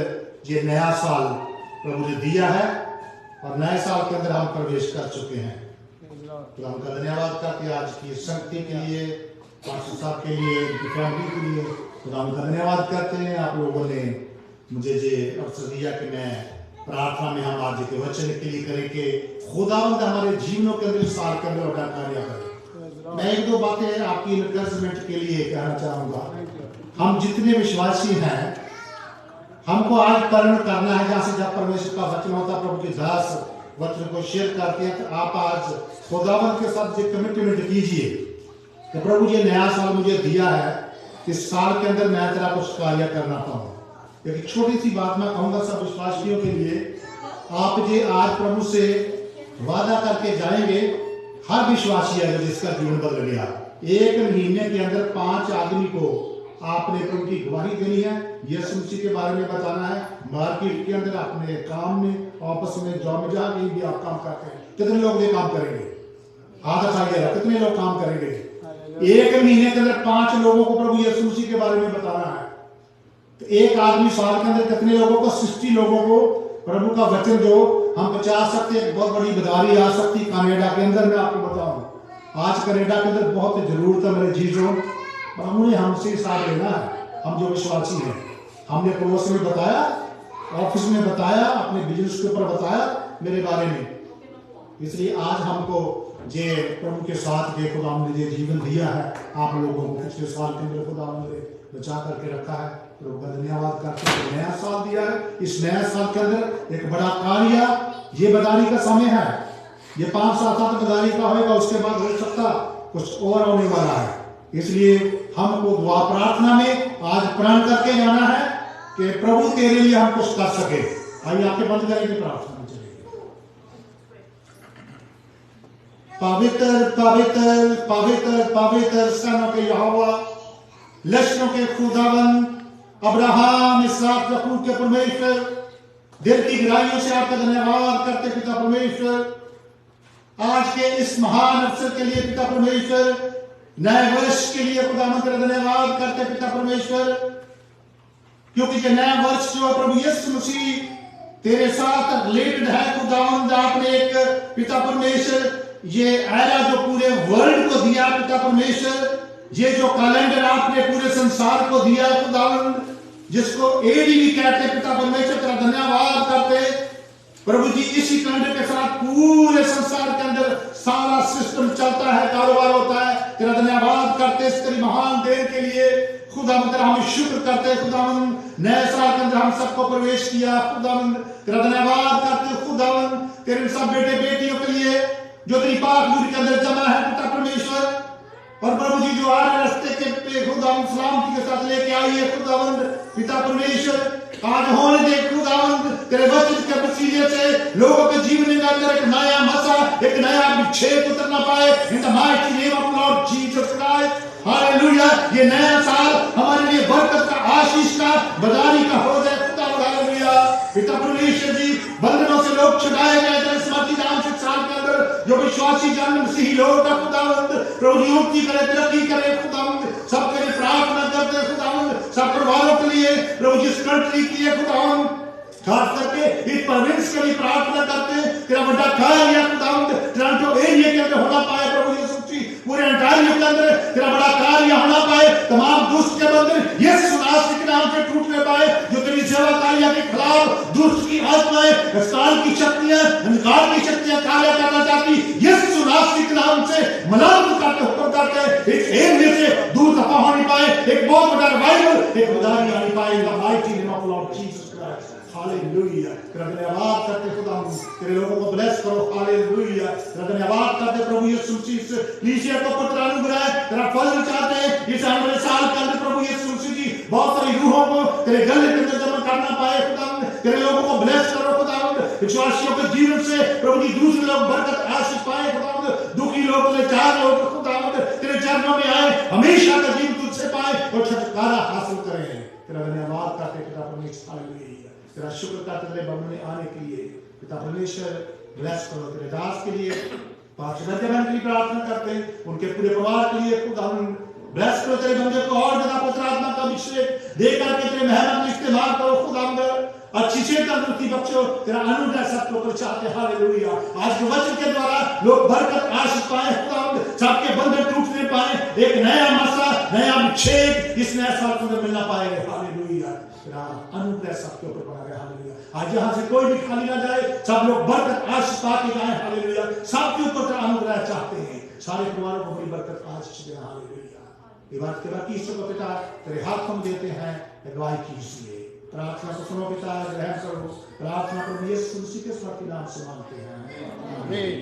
ये नया साल प्रभु ने दिया है और नए साल के अंदर हम प्रवेश कर चुके हैं। खुदा उनका धन्यवाद करते हैं आज की संगति के लिए, पास्टर साहब के लिए, उनकी फैमिली के लिए खुदा उनका धन्यवाद करते हैं। आप लोगों ने मुझे ये अवसर दिया कि मैं प्रार्थना में हम आज के वचन के लिए करें कि खुदावंद हमारे जीवनों के अंदर साल के अंदर बड़ा कार्य करे। मैं 1-2 बातें आपकी इनकरेजमेंट के लिए कहना चाहूंगा। हम जितने विश्वासी हैं, हमको आज परिणत करना है, जहां से जब परमेश्वर का वचन होता, प्रभु के दास वचन को शेयर करते हैं, तो आप आज खुदावंद के साथ ये कमिटमेंट कीजिए कि प्रभु ये नया साल मुझे दिया है, इस साल के अंदर मैं तेरा कुछ कार्य करना पाऊं। एक छोटी सी बात मैं कहूंगा सब विश्वासियों के लिए, आप ये आज प्रभु से वादा करके जाएंगे, हर विश्वासी है जिसका जीवन बदल गया। 1 महीने के अंदर 5 आदमी को आपने प्रभु की गवाही देनी है, यीशु मसीह के बारे में बताना है, मार्केट के अंदर, अपने काम में, आपस में, जॉब में, जहां कहीं भी आप काम करते हैं। कितने लोग ये काम करेंगे? हाथ उठाइएगा, कितने लोग काम करेंगे? 1 महीने के अंदर 5 लोगों को प्रभु यीशु मसीह के बारे में बताना है। तो एक आदमी साल के अंदर कितने लोगों को? 60 लोगों को प्रभु का वचन जो हम पहुंचा सकते हैं। बहुत बड़ी बदारी आ सकती कनाडा के अंदर। मैं आपको बताऊं, आज कनाडा के अंदर बहुत जरूरत है मेरे चीजों, उन्हें हमसे साथ लेना है। हम जो विश्वासी हैं, हमने पड़ोस में बताया, ऑफिस में बताया, अपने बिजनेस के ऊपर बताया मेरे बारे में। इसलिए आज हमको जे प्रभु के साथ के खुदा ने जो जीवन दिया है आप लोगों को, पिछले साल के अंदर खुदा ने बचा करके रखा है, प्रभु का धन्यवाद करते हैं। नया साल दिया है, इस नया साल के अंदर एक बड़ा कार्य, ये बदारी का समय है। ये 5-7 बदारी का होगा, उसके बाद हो सकता कुछ और होने वाला है। इसलिए हमको दुआ प्रार्थना में आज प्रण करके जाना है कि प्रभु तेरे लिए हम कुछ कर सके। आइए आपके बंद करेंगे, प्रार्थना में चलेंगे। पवित्र पवित्र पवित्र पवित्र सेनाओं के यहोवा, लश्करों के खुदावन, अब्राहम, इसहाक, याकूब के परमेश्वर, दिल की गहराइयों से आपका धन्यवाद करते पिता परमेश्वर, आज के इस महान अवसर के लिए पिता परमेश्वर, नए वर्ष के लिए खुदावंद तेरा धन्यवाद करते पिता परमेश्वर, क्योंकि ये नया वर्ष जो प्रभु यीशु मसीह तेरे साथ रिलेटेड है। खुदावंद आपने एक पिता परमेश्वर ये एरा जो पूरे वर्ल्ड को दिया पिता परमेश्वर, ये जो कैलेंडर आपने पूरे संसार को दिया खुदावंद, जिसको एडीवी कहते पिता परमेश्वर, तेरा धन्यवाद करते प्रभु जी। इसी कैलेंडर के साथ पूरे संसार के अंदर सारा सिस्टम चलता है, कारोबार होता है। तेरा धन्यवाद करते इस तेरी महान देन के लिए खुदावंद, तेरा हम शुक्र करते खुदावंद। नए साल के अंदर हम सबको प्रवेश किया खुदावंद, तेरा धन्यवाद करते खुदावंद, तेरे सब बेटे बेटियों के लिए जो तेरी पाक नूर के अंदर जमा है पिता परमेश्वर। और प्रभु जी जो आ रहे रास्ते के पे खुदावंद सलामती के साथ लेके आई है खुदावंद पिता परमेश्वर, आज होने दे खुदावंद तेरे वचन के वसीले से लोगों के जीवन के अंदर एक नया मसा, एक नया विच्छेद उतरना पाए। In the mighty name of Lord Jesus Christ, hallelujah. ये नया साल हमारे लिए बरकत का, आशीष का, बदारी का हो जाए खुदावंद, हालेलुया। पिता परमेश्वर जी, बंधनों से लोग छुड़ाए गए थे स्मृति दान से साल के अंदर, जो विश्वासी जन मसीही लोग का खुदावंद प्रभु नियुक्ति करे, तरक्की करे खुदावंद, सबके लिए प्रार्थना करते हैं खुदावंद, सब परिवारों के लिए प्रभु जिस कंट्री के लिए खुदावंद, खास करके इस प्रोविंस के लिए प्रार्थना करते हैं। तेरा बड़ा कार्य खुदावंद टोरंटो एरिया के अंदर होना पाए प्रभु यीशु मसीह, पूरे अंटारियो के अंदर तेरा बड़ा कार्य होना पाए। तमाम दुष्ट के बंधन यीशु नासरी के नाम से टूटने पाए, जो तेरी सेवा कार्य के खिलाफ अंधकार की शक्तियां कार्य करना चाहती, यीशु नासरी के नाम से मलामत करते हुक्म करते हैं, इस एरिया से दूर दफा हो नहीं पाए, एक बहुत बड़ा रिवाइवल, एक उदाहरण आ नहीं पाए, in the mighty name of Lord Jesus Christ. Hallelujah. तेरा धन्यवाद करते खुदा, तेरे लोगों को ब्लेस करो। हालेलुया। तेरा धन्यवाद करते प्रभु यीशु मसीह से लीजिए को पुत्र अनुग्रह तेरा फल चाहते हैं इस आने साल के अंदर प्रभु यीशु मसीह जी, बहुत सारी रूहों को तेरे गले के अंदर जमा करना पाए खुदा, तेरे लोगों को ब्लेस करो खुदा, विश्वासियों के जीवन से प्रभु जी दूसरे लोग बरकत आशीष पाए खुदा, दुखी लोग लाचार लोग खुदा तेरे चरणों में आए, हमेशा का जीवन तुझसे पाए और छुटकारा हासिल करें। तेरा धन्यवाद करते पिता परमेश्वर। हालेलुया। तेरा शुक्र करते तेरे भवन में आने के लिए पिता परमेश्वर, ब्लेस करो तेरे दास के लिए, पास्टर बहन के लिए प्रार्थना करते हैं, उनके पूरे परिवार के लिए खुदा ब्लेस करो, तेरे बंदे को और ज्यादा पवित्र आत्मा का अभिषेक दे करके तेरे मेहनत में इस्तेमाल करो खुदा, अच्छी से तंदुरुस्ती बख्शो, तेरा अनुग्रह सबके ऊपर चाहते। हालेलुया। आज के वचन के द्वारा लोग बरकत आशीष पाए खुदा, सबके बंधन टूटने पाए, एक नया मसा, नया अभिषेक इस नया साल को मिलना पाएंगे। हालेलुया। तेरा अनुग्रह सबके ऊपर बना रहे। हालेलुया। आज यहाँ से कोई भी खाली ना जाए, सब लोग बरकत आशीष पाके जाए। हालेलुया। सबके ऊपर तेरा अनुग्रह चाहते हैं, सारे परिवारों को बड़ी बरकत आशीष देना। हालेलुया। ये बात के बाद ईश्वर को पिता तेरे हाथ हम देते हैं, अगुवाई कीजिए, प्रार्थना को सुनो पिता, ग्रहण करो, प्रार्थना प्रभु यीशु मसीह के स्वास्थ्य नाम से मांगते हैं, आमीन।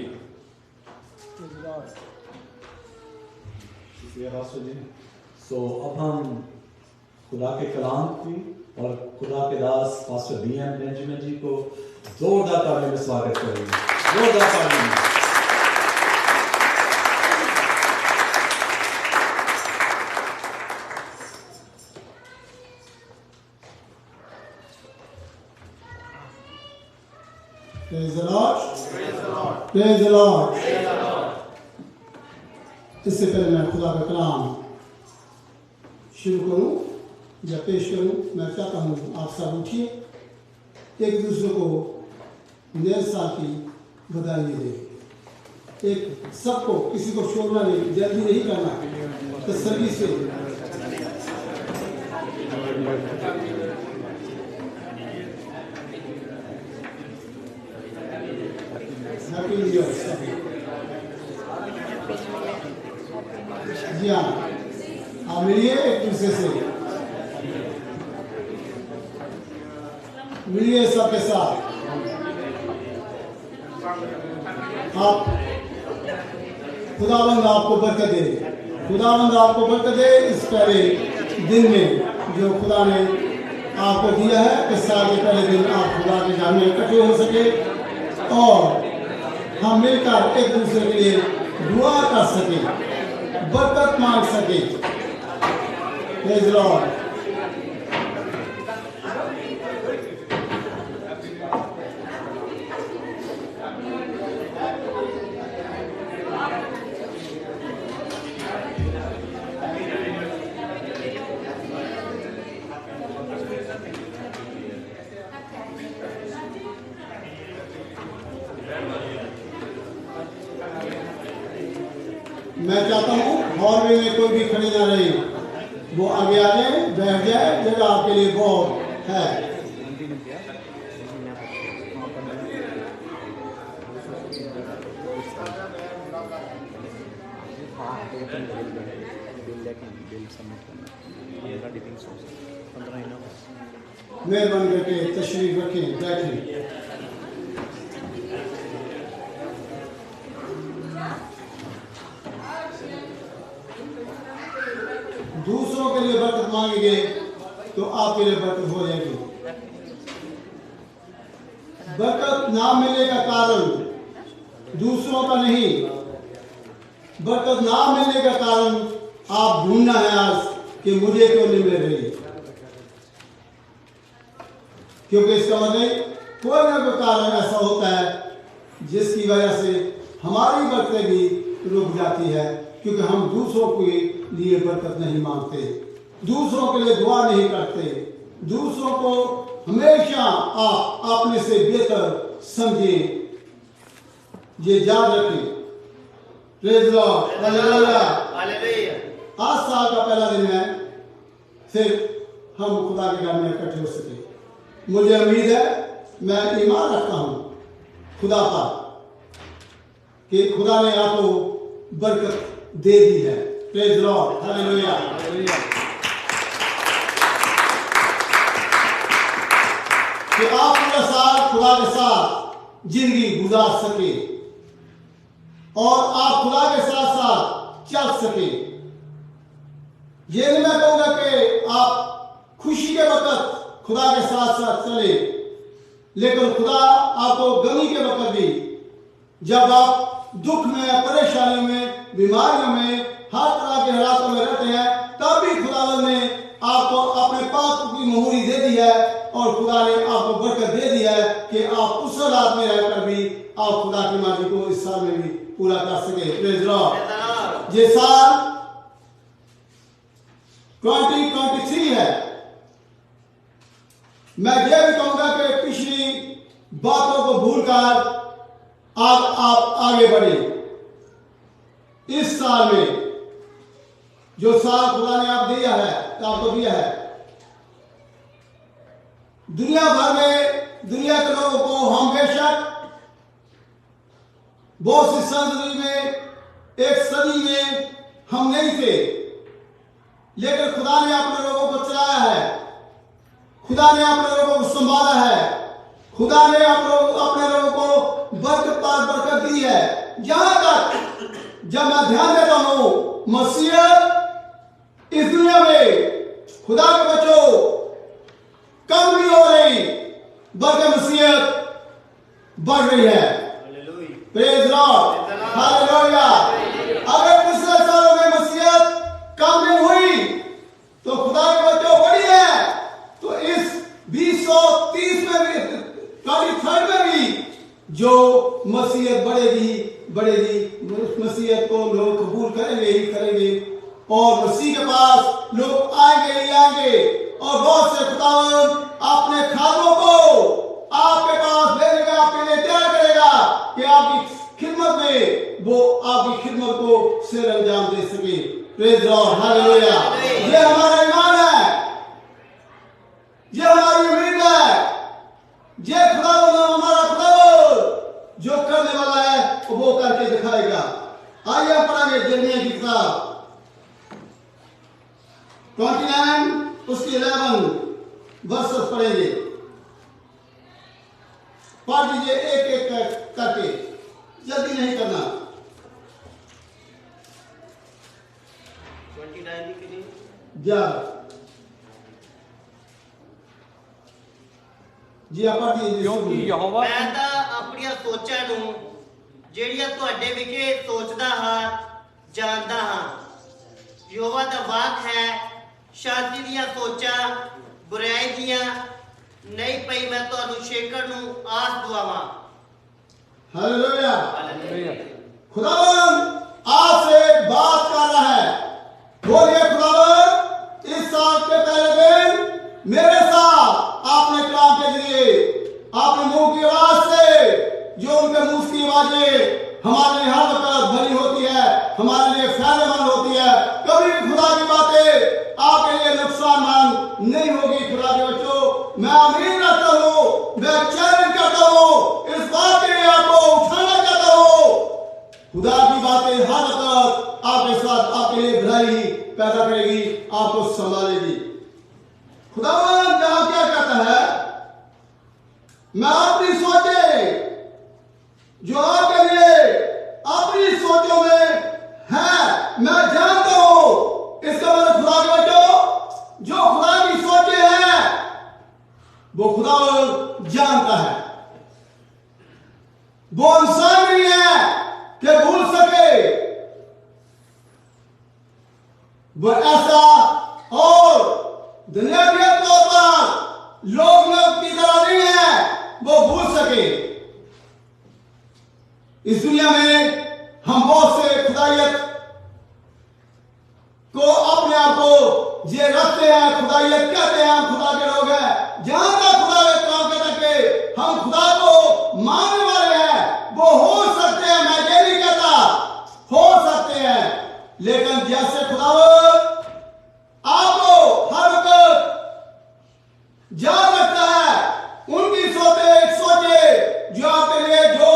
सो अब हम खुदा के कलाम की और खुदा के दास पास्टर डीएम बेंजामिन जी को जोरदार तालियों में स्वागत करेंगे, जोरदार तालियों में। Praise the Lord. Praise the Lord. इससे पहले मैं खुदा का कलाम शुरू करूं या पेश करूं, मैं चाहता हूं आप सब उठिए, एक दूसरे को नए साल की बधाई दें। एक सबको, किसी को छोड़ना नहीं, जल्दी नहीं करना, तसल्ली से हैप्पी न्यू ईयर। जी हाँ, आप मिलिए एक दूसरे से, मिलिए सबके साथ। आप खुदावंद आपको बरकत दे, खुदावंद आपको बरकत दे इस पहले दिन में जो खुदा ने आपको दिया है, इस साल के पहले दिन आप खुदा के घर में इकट्ठे हो सके और हम मिलकर एक दूसरे के लिए दुआ कर सके, बरकत मांग सके। Praise the Lord. मैं चाहता हूँ हॉल में कोई भी खड़ी ना रहे, वो आगे आ जाए, बैठ जाए, जगह आपके लिए बहुत है। मेहरबानी करके तशरीफ रखें, बैठें। दूसरों के लिए बरकत मांगेंगे तो आपके लिए बरकत हो जाएगी। बरकत ना मिलने का कारण दूसरों का नहीं, बरकत ना मिलने का कारण आप ढूंढना है आज कि मुझे क्यों नहीं मिल रही, क्योंकि इसका मतलब कोई ना कोई कारण ऐसा होता है जिसकी वजह से हमारी बरकत भी रुक जाती है, क्योंकि हम दूसरों के लिए बरकत नहीं मांगते, दूसरों के लिए दुआ नहीं करते, दूसरों को हमेशा आप अपने से बेहतर समझें, ये याद रखें। Praise the Lord. हालेलुया। आज साल का पहला दिन है, फिर हम खुदा के घर में इकट्ठे हो सके। मुझे उम्मीद है, मैं ईमान रखता हूँ खुदा पर कि खुदा ने आपको बरकत दे दी है। Praise Lord, hallelujah. कि आप पूरा साल खुदा के साथ जिंदगी गुजार सके और आप खुदा के साथ साथ चल सके। ये नहीं मैं कहूंगा कि आप खुशी के वक्त खुदा के साथ साथ चले, लेकिन खुदा आपको गमी के वक्त भी, जब आप दुख में, परेशानियों में, बीमारियों में, हर तरह के हालातों में रहते हैं, तब भी खुदावंद ने आपको अपने पाप की मोहरी दे दी है और खुदा ने आपको बरकत दे दी है कि आप उस हालात में रहकर भी आप खुदा की मर्जी को इस साल में भी पूरा कर सके। Praise Lord. ये साल 2023 है। मैं यह भी कहूंगा कि पिछली बातों को भूलकर आप आगे बढ़े। इस साल में जो साल खुदा ने आप दिया है, आपको दिया है, दुनिया भर में दुनिया के लोगों को हम बेशक बहुत सी संस्कृति में, एक सदी में हम नहीं थे, लेकिन खुदा ने अपने लोगों को चलाया है, खुदा ने अपने लोगों को संभाला है, खुदा ने अपने लोगों को बरकत पर बरकत दी है। जहां तक जब मैं ध्यान देता हूं, मसीहत इस दुनिया में खुदा के बच्चों कम नहीं हो रही, बल्कि मसीहत बढ़ रही है। Praise Lord, hallelujah. अगर पिछले सालों में मसीहत कम नहीं हुई तो खुदा के बच्चों बढ़ी है, तो इस 2030 में भी, 23 में भी जो मसीहत बढ़ेगी, मसीहत को लोग कबूल करेंगे ही करेंगे और मसीह के पास लोग आएंगे ही आएंगे। और बहुत से खुदावंद अपने खानों को आपके पास भेजेगा, आपके लिए तैयार करेगा कि आपकी खिदमत में वो आपकी खिदमत को सिर अंजाम दे सके। Praise Lord, hallelujah. ये हमारा ईमान है, ये हमारी उम्मीद है। ये खुदावंद हमारा खुदावंद जो करने वाला है वो करके दिखाएगा। आइए हम पढ़ेंगे यिर्मयाह की किताब 29 उसकी 11 वर्सेस पढ़ेंगे। पढ़ लीजिए एक एक करके, जल्दी नहीं करना। 29 के लिए 11 जी आप पढ़ लीजिए। क्योंकि यहोवा मैं ਤਾਂ ਆਪਣੀਆਂ ਸੋਚਾਂ ਨੂੰ ਜਿਹੜੀਆਂ ਤੁਹਾਡੇ ਵਿਖੇ ਸੋਚਦਾ ਹਾਂ ਜਾਣਦਾ ਹਾਂ। ਯਹੋਵਾ ਦਾ ਵਾਕ ਹੈ, ਸ਼ਾਂਤੀ ਦੀਆਂ ਸੋਚਾਂ ਬੁਰਾਈ ਦੀਆਂ नहीं पई, मैं ਤੁਹਾਨੂੰ ਛੇਕਣ ਨੂੰ ਆਸ ਦੁਆਵਾਂ। हालेलुया। खुदावंद आपसे बात कर रहा है। बोलिए खुदावंद, इस साल के पहले दिन मेरे साथ आपने कलाम के जरिए, आपने मुंह की आवाज से, जो उनके मुंह की आवाजें हमारे लिए हर वक्त भली होती है, हमारे लिए फायदेमंद होती है। कभी भी खुदा की बातें आपके लिए नुकसानमंद नहीं होगी। खुदा के बच्चों, मैं उम्मीद रखता हूँ, मैं चैलेंज करता हूँ, इस बात के लिए आपको उठाना चाहता हूँ। खुदा की बातें हर वक्त आपके साथ, आपके लिए भलाई पैदा करेगी, आपको संभालेगी। खुदावंद जहां क्या कहता है, मैं अपनी सोचें जो आपके लिए अपनी सोचों में है, मैं जानता हूं। इसका मतलब खुदा के बच्चों, जो खुदा की सोचें हैं वो खुदा जानता है। वो इंसान नहीं है कि भूल सके। वो ऐसा और दुनियावी तौर पर लोग की तरह नहीं है वो भूल सके। इस दुनिया में हम बहुत से खुदाइयत को अपने आप को ये रखते हैं, खुदाइयत कहते हैं, हम खुदा के लोग हैं। जहां तक खुदा के काम के तक हम खुदा को मानने वाले हैं, वो हो सकते हैं, मैं ये नहीं कहता, हो सकते हैं, लेकिन जैसे खुदा आपको हर वक्त याद रखता है, उनकी सोचे जो आपके लिए जो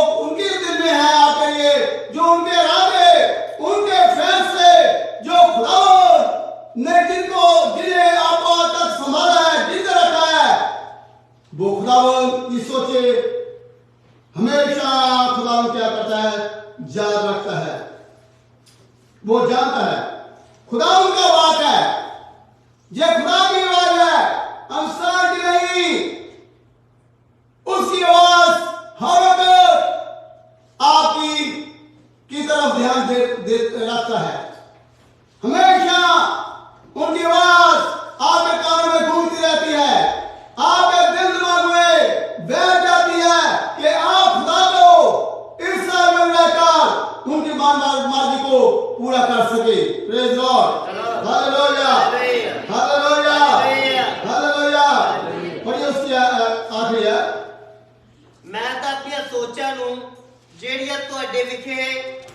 ਵੱਡੇ ਵਿਖੇ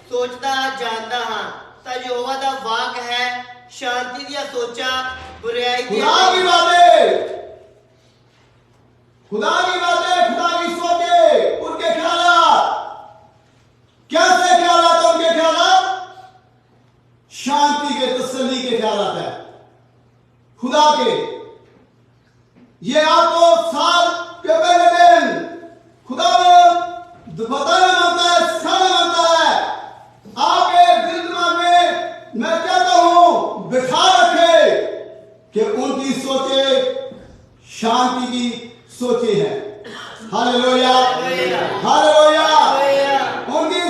ਸੋਚਦਾ ਜਾਣਦਾ ਹਾਂ ਤਾਂ ਯਹੋਵਾ ਦਾ ਵਾਕ ਹੈ शांति दिया सोचा बुराई खुदा की बातें, खुदा की बातें, खुदा की सोचे, उनके ख्यालात, कैसे ख्यालात? उनके ख्यालात शांति के, तसल्ली के ख्यालात है खुदा के। ये आपको साल के पहले दिन खुदा बताना मांगता है, सिखाना मांगता है। आपके दिल दिमाग में मैं कहता हूं बिठा रखे कि उनकी सोचे शांति की सोचे हैं। Hallelujah, hallelujah. उनकी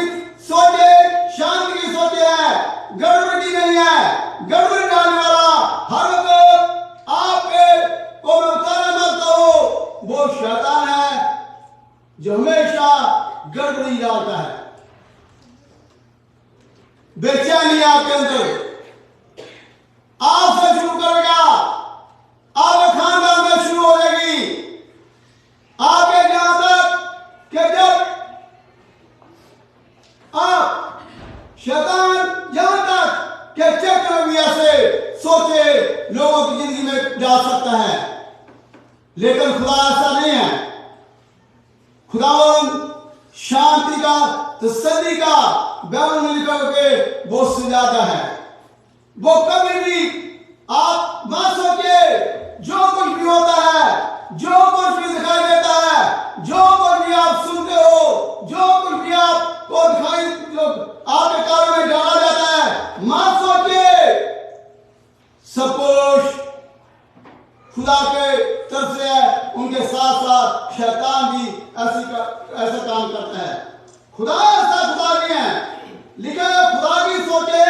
सोचे शांति की सोचे है, गड़बड़ी नहीं है। गड़बड़ी डालने वाला हर वक्त आपके को मैं बताना मांगता हूं वो शैतान है जो हमेशा गड़बड़ी डालता है, बेचैनी आपके अंदर आपसे शुरू करेगा, आपके खानदान में शुरू हो जाएगी, आपके यहां तक कि जब आप शैतान यहां तक कि चक्रव्यूह से सोचे लोगों की जिंदगी में डाल सकता है। लेकिन खुदा ऐसा नहीं है। खुदावन शांति का, तसल्ली का, बाइबल में लिखा के वो सजाता है। वो कभी भी आप मत सोचिए जो कुछ भी होता है, जो कुछ भी दिखाई देता है, जो कुछ भी आप सुनते हो, जो कुछ भी आपको दिखाई आपके कानों में डाला जाता है, मत सोचिए सब कुछ खुदा के तरफ से है। उनके साथ साथ शैतान भी ऐसा काम करता है। खुदा ऐसा खुदा नहीं है, लेकिन खुदा की सोचे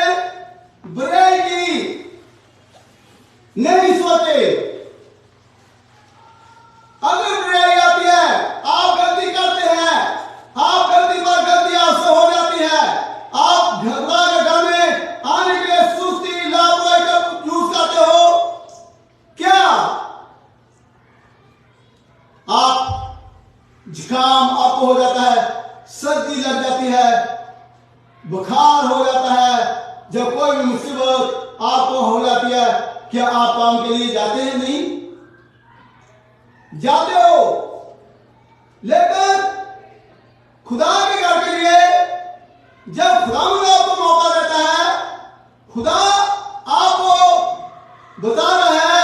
बुराई की नहीं सोचे। अगर बुराई आती है, आप गलती करते हैं, आप गलती पर गलती आपसे हो जाती है, आप खुदा के घर में आने के लिए सुस्ती लापरवाही का यूज करते हो, क्या आप जुकाम आपको हो जाता है, सर्दी लग जाती है, बुखार हो जाता है, जब कोई भी मुसीबत आपको हो जाती है, क्या आप काम के लिए जाते हैं? नहीं जाते हो। लेकिन खुदा के घर के लिए जब खुदा आपको मौका देता है, खुदा आपको बता रहा है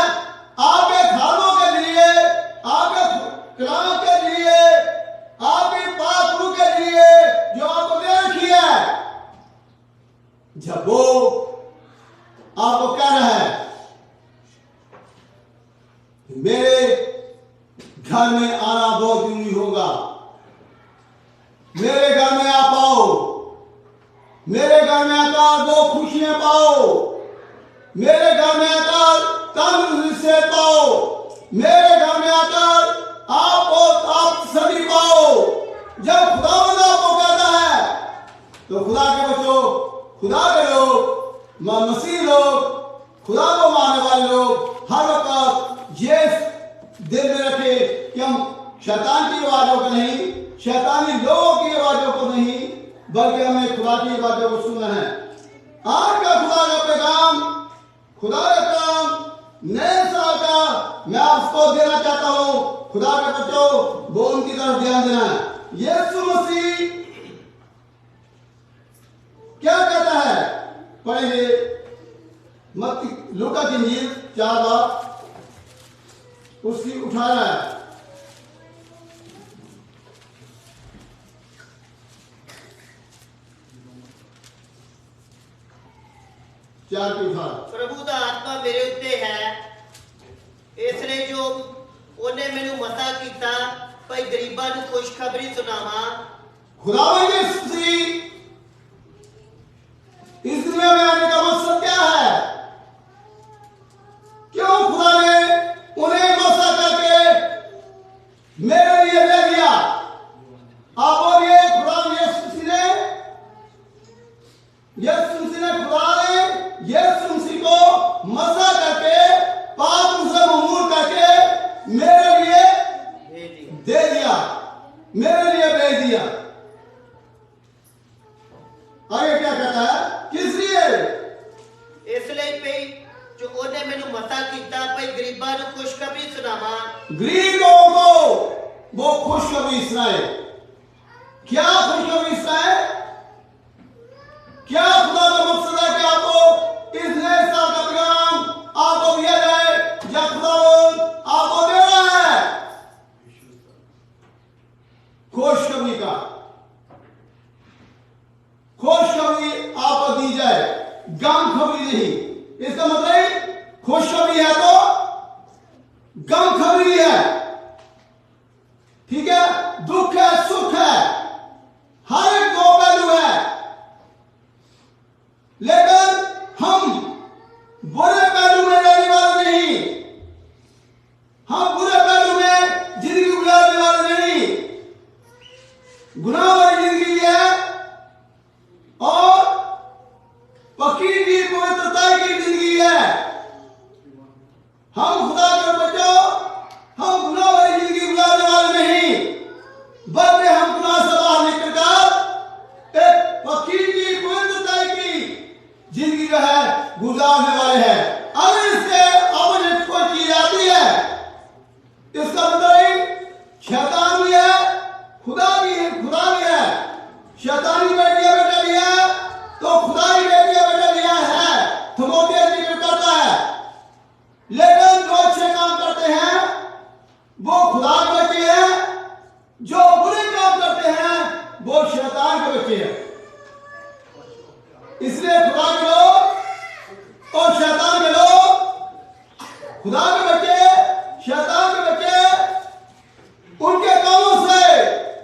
आपके खानों के लिए, आपके कलाम के लिए, आपके पाक रूह के लिए जो आपको दे रखी है, जब वो आपको कह रहा है मेरे घर में आना बहुत जरूरी होगा, मेरे घर में आप आओ, मेरे घर में आकर दो खुशियां पाओ, मेरे घर में आकर तंदुरुस्ती से पाओ, मेरे घर में आकर आप सभी पाओ। जब खुदावंद आपको कहता है तो खुदा के बच्चों, खुदा के लोग, मसीह लोग, खुदा को मानने वाले लोग हर वक्त ये दिल में रखे कि हम शैतान की आवाजों को नहीं, शैतानी लोगों की आवाजों को नहीं, बल्कि हमें खुदा की आवाजों को सुनना है। आज का खुदा का पैगाम, खुदा का काम नए साल का मैं आपको देना चाहता हूं। खुदा के बच्चों, वो उनकी तरफ ध्यान देना है। यीशु मसीह क्या कहता है? पढ़ेंगे मत्ती लूका की इंजील 4 बार उसकी उठाया है। चार की उठा। प्रभु दा आत्मा मेरे उत्ते है, इसलिए जो उन्हें मैनू मता कीता भाई गरीबां नू खुशखबरी सुनावा। खुदावंद यीशु मसीह इस दुनिया में आने का मकसद क्या है? क्यों खुदा ने उन्हें मसा करके मेरे लिए दे दिया? आप बोलिए, खुदा यीशु मसीह ने यीशु मसीह को मसा करके पाप से ममूर करके मेरे लिए दे दिया, मेरे लिए भेज दिया। कीता भाई गरीबां नूं खुशखबरी सुनावा। गरीब लोगों को वो खुशखबरी सुनाए। क्या खुशखबरी सुनाए? क्या खुदा का मकसद है कि आपको इस नए साल का पैगाम आपको दिया जाए या खुदा आपको दे रहा है खुशखबरी का? खुशखबरी आपको दी जाए, गम खबरी नहीं। इसका मतलब खुशखबरी है तो गम खबरी है, ठीक है? दुख है, सुख है, हर एक दो पहलू है। लेकिन हम बुरे पहलू में रहने वाले नहीं, हम बुरे पहलू में जिंदगी गुजारने वाले नहीं। गुनाह वाली जिंदगी है और फकीर की पवित्रता की जिंदगी है। हम खुदा के बच्चों, हम गुनाह वाली जिंदगी गुजारने वाले नहीं, बल्कि हम गुनाह से बाहर निकलकर एक फकीर की पवित्रता की जिंदगी जो है गुजारने वाले हैं। अगर इससे अपोजिट कोई चीज आती है, इसका मतलब शैतान भी है, खुदा भी है, खुदा भी है। शैतानी बेटिया बेटा भी है तो खुदा ही बेटिया बेटा भी है। थमोथियस जिक्र करता है। लेकिन जो अच्छे काम करते हैं वो खुदा के बच्चे हैं, जो बुरे काम करते हैं वो शैतान के बच्चे हैं। इसलिए खुदा के लोग और शैतान के लोग, खुदा के बच्चे शैतान के बच्चे उनके कामों से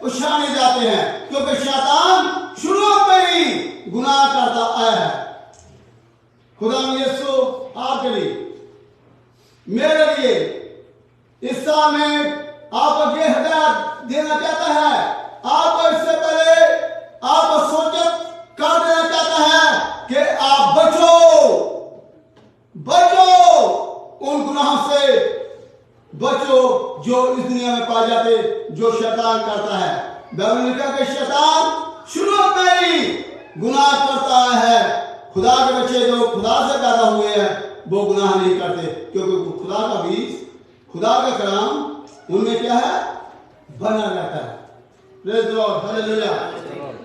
पहचाने जाते हैं, क्योंकि शैतान शुरुआत में ही गुनाह करता आया है। खुदा यीशु आपके लिए, मेरे लिए इस साल में आपको ये हिदायत देना चाहता है। आपको इससे पहले आपको सूचित कर देना चाहता है कि आप बचो, बचो उन गुनाहों से, बचो जो इस दुनिया में पाए जाते, जो शैतान करता है। बाइबल में लिखा है कि शैतान शुरुआत में ही गुनाह करता है। खुदा के बच्चे जो खुदा से पैदा हुए हैं वो गुनाह नहीं करते, क्योंकि खुदा का बीज, खुदा का कलाम उनमें क्या है? बना रहता है। Praise the Lord, hallelujah.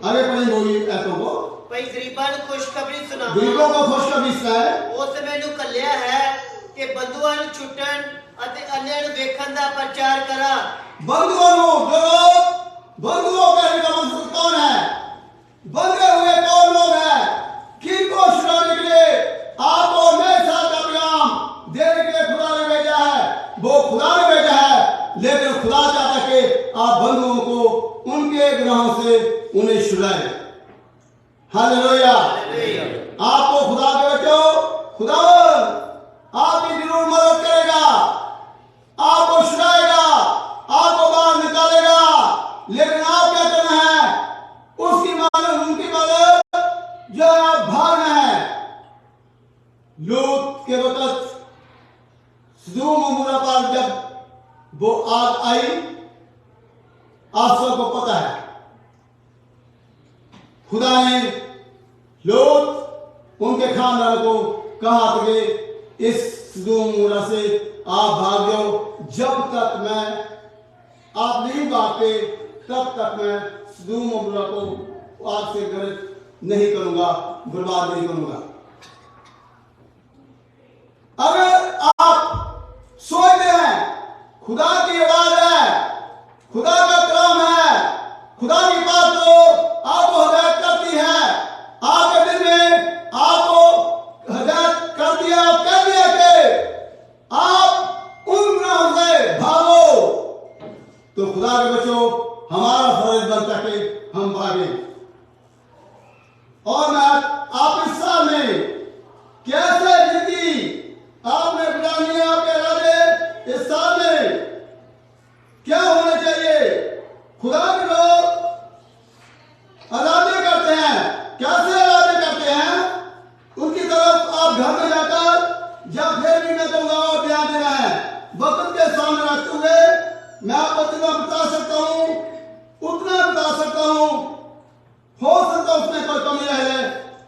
आगे पढ़ेंगे वही ऐतों को। भाई गरीबां नूं खुशखबरी सुनावा। गरीबों को खुशखबरी सुनाए। उस मैनू कल्लिया है कि बंधुआं नूं छुट्टन अते अन्यां नूं वेखण दा प्रचार करा। बंधुओं को, जो लोग बंधुओं का मकसद कौन है? बंधे हुए कौन लोग हैं? किनको छुड़ाने के लिए आपको नए साल का पैगाम देने के लिए खुदा ने भेजा है? वो खुदा ने भेजा है, लेकिन खुदा चाहता है कि आप बंधुओं को उनके गुनाहों से उन्हें छुड़ाएं। हालेलुया। आपको खुदा के बच्चों, खुदा आपकी जरूर मदद करेगा, आपको छुड़ाएगा, आपको बाहर निकालेगा। लेकिन आप क्या करना है? उसकी मदद, उनकी मदद जो आप भागना है। लूत के वक्त सदोम और अमोरा पर जब वो आग आई, आप सबको पता है, खुदा ने लूत उनके खानदान को कहा कि इस सदोम और अमोरा से आप भाग जाओ, जब तक मैं आप नहीं भागते तब तक मैं सदोम और अमोरा को आग से गर्क नहीं करूंगा, बर्बाद नहीं करूंगा। अगर आप सोचते हैं खुदा की आवाज है, खुदा का कलाम है, खुदा की बात तो आपको हिदायत करती है, आपके दिल में आपको हिदायत कर दिया, कह दिया कि आप उन गुनाहों से भागो, तो खुदा के बच्चों हमारा फर्ज बनता है कि हम भागे। और मैं आप इस साल में कैसे जिंदगी आपने गुजारनी है, आपके इरादे इस साल में क्या होने चाहिए? खुदा के लोग इरादे करते हैं, कैसे इरादे करते हैं? उनकी तरफ आप घर में जाकर, या फिर भी मैं कहूँगा और ध्यान देना है, वक्त के सामने रखते हुए मैं आपको जितना बता सकता हूँ उतना बता सकता हूँ। हो सकता उसमें कोई कमी रहे,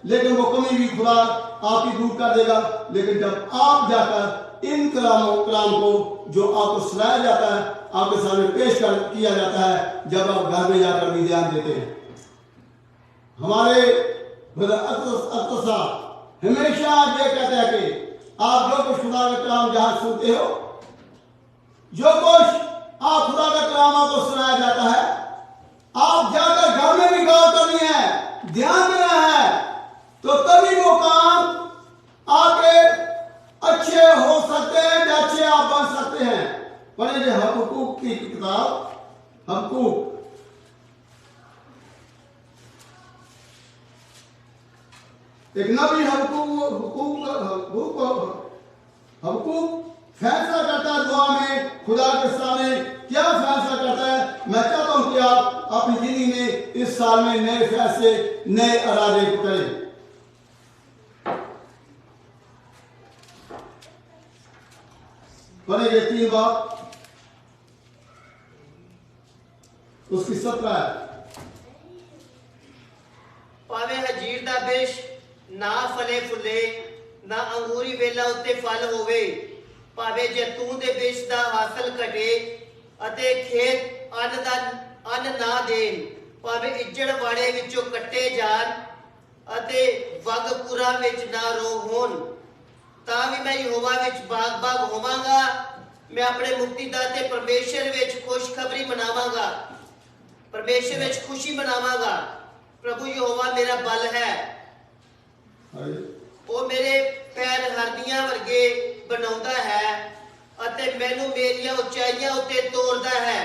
लेकिन वो कमी भी खुदा आपकी दूर कर देगा। लेकिन जब आप जाकर इन कलाम को जो आपको सुनाया जाता है, आपके सामने पेश किया जाता है, जब आप घर में जाकर भी ध्यान देते हैं। हमारे ब्रदर साहब हमेशा ये कहते हैं कि आप जो कुछ खुदा का कलाम जहां सुनते हो, जो कुछ आप खुदा का कलाम आपको सुनाया जाता है, आप जाकर घर में भी गौर करनी है, ध्यान देना है, तो तभी वो काम आपके अच्छे हो सकते हैं, अच्छे आप बन सकते हैं। पढ़े हबक्कूक की किताब, हबक्कूक एक नबी हबक्कूक फैसला करता है दुआ में, खुदा के सामने क्या फैसला करता है। मैं चाहता हूं कि आप अपनी जिंदगी में इस साल में नए फैसले, नए इरादे करें। पढ़ेंगे 3 बार, उसकी 17 ਭਾਵੇਂ ਹਜੀਰ ਦਾ ਬੇਸ਼ ਨਾ ਫਲੇ ਫੁੱਲੇ, ਨਾ ਅੰਗੂਰੀ ਵੇਲਾ ਉੱਤੇ ਫਲ ਹੋਵੇ, ਭਾਵੇਂ ਜੈਤੂਨ ਦੇ ਬੇਸ਼ ਦਾ ਹਾਸਲ ਘਟੇ ਅਤੇ ਖੇਤ ਅੰਨ ਨਾ ਦੇਣ, ਭਾਵੇਂ ਇੱਜੜ ਵਾੜੇ ਵਿੱਚੋਂ ਕੱਟੇ ਜਾਣ ਅਤੇ ਵਗਪੁਰਾ ਵਿੱਚ ਨਾ ਰੋ ਹੋਣ, ਤਾਂ ਵੀ ਮੈਂ ਯਹੋਵਾ ਵਿੱਚ ਬਾਗ ਹੋਵਾਂਗਾ। ਮੈਂ ਆਪਣੇ ਮੁਕਤੀਦਾਤੇ ਪਰਮੇਸ਼ਰ ਵਿੱਚ ਖੁਸ਼ਖਬਰੀ ਮਨਾਵਾਂਗਾ, ਪਰਮੇਸ਼ਰ ਵਿੱਚ ਖੁਸ਼ੀ ਮਨਾਵਾਂਗਾ। प्रभु यहोवा मेरा बल है, वो मेरे पैर हरदियां वर्गे बनाउंदा है अते मैनू मेरियां उचाइयां उत्ते तोड़दा है।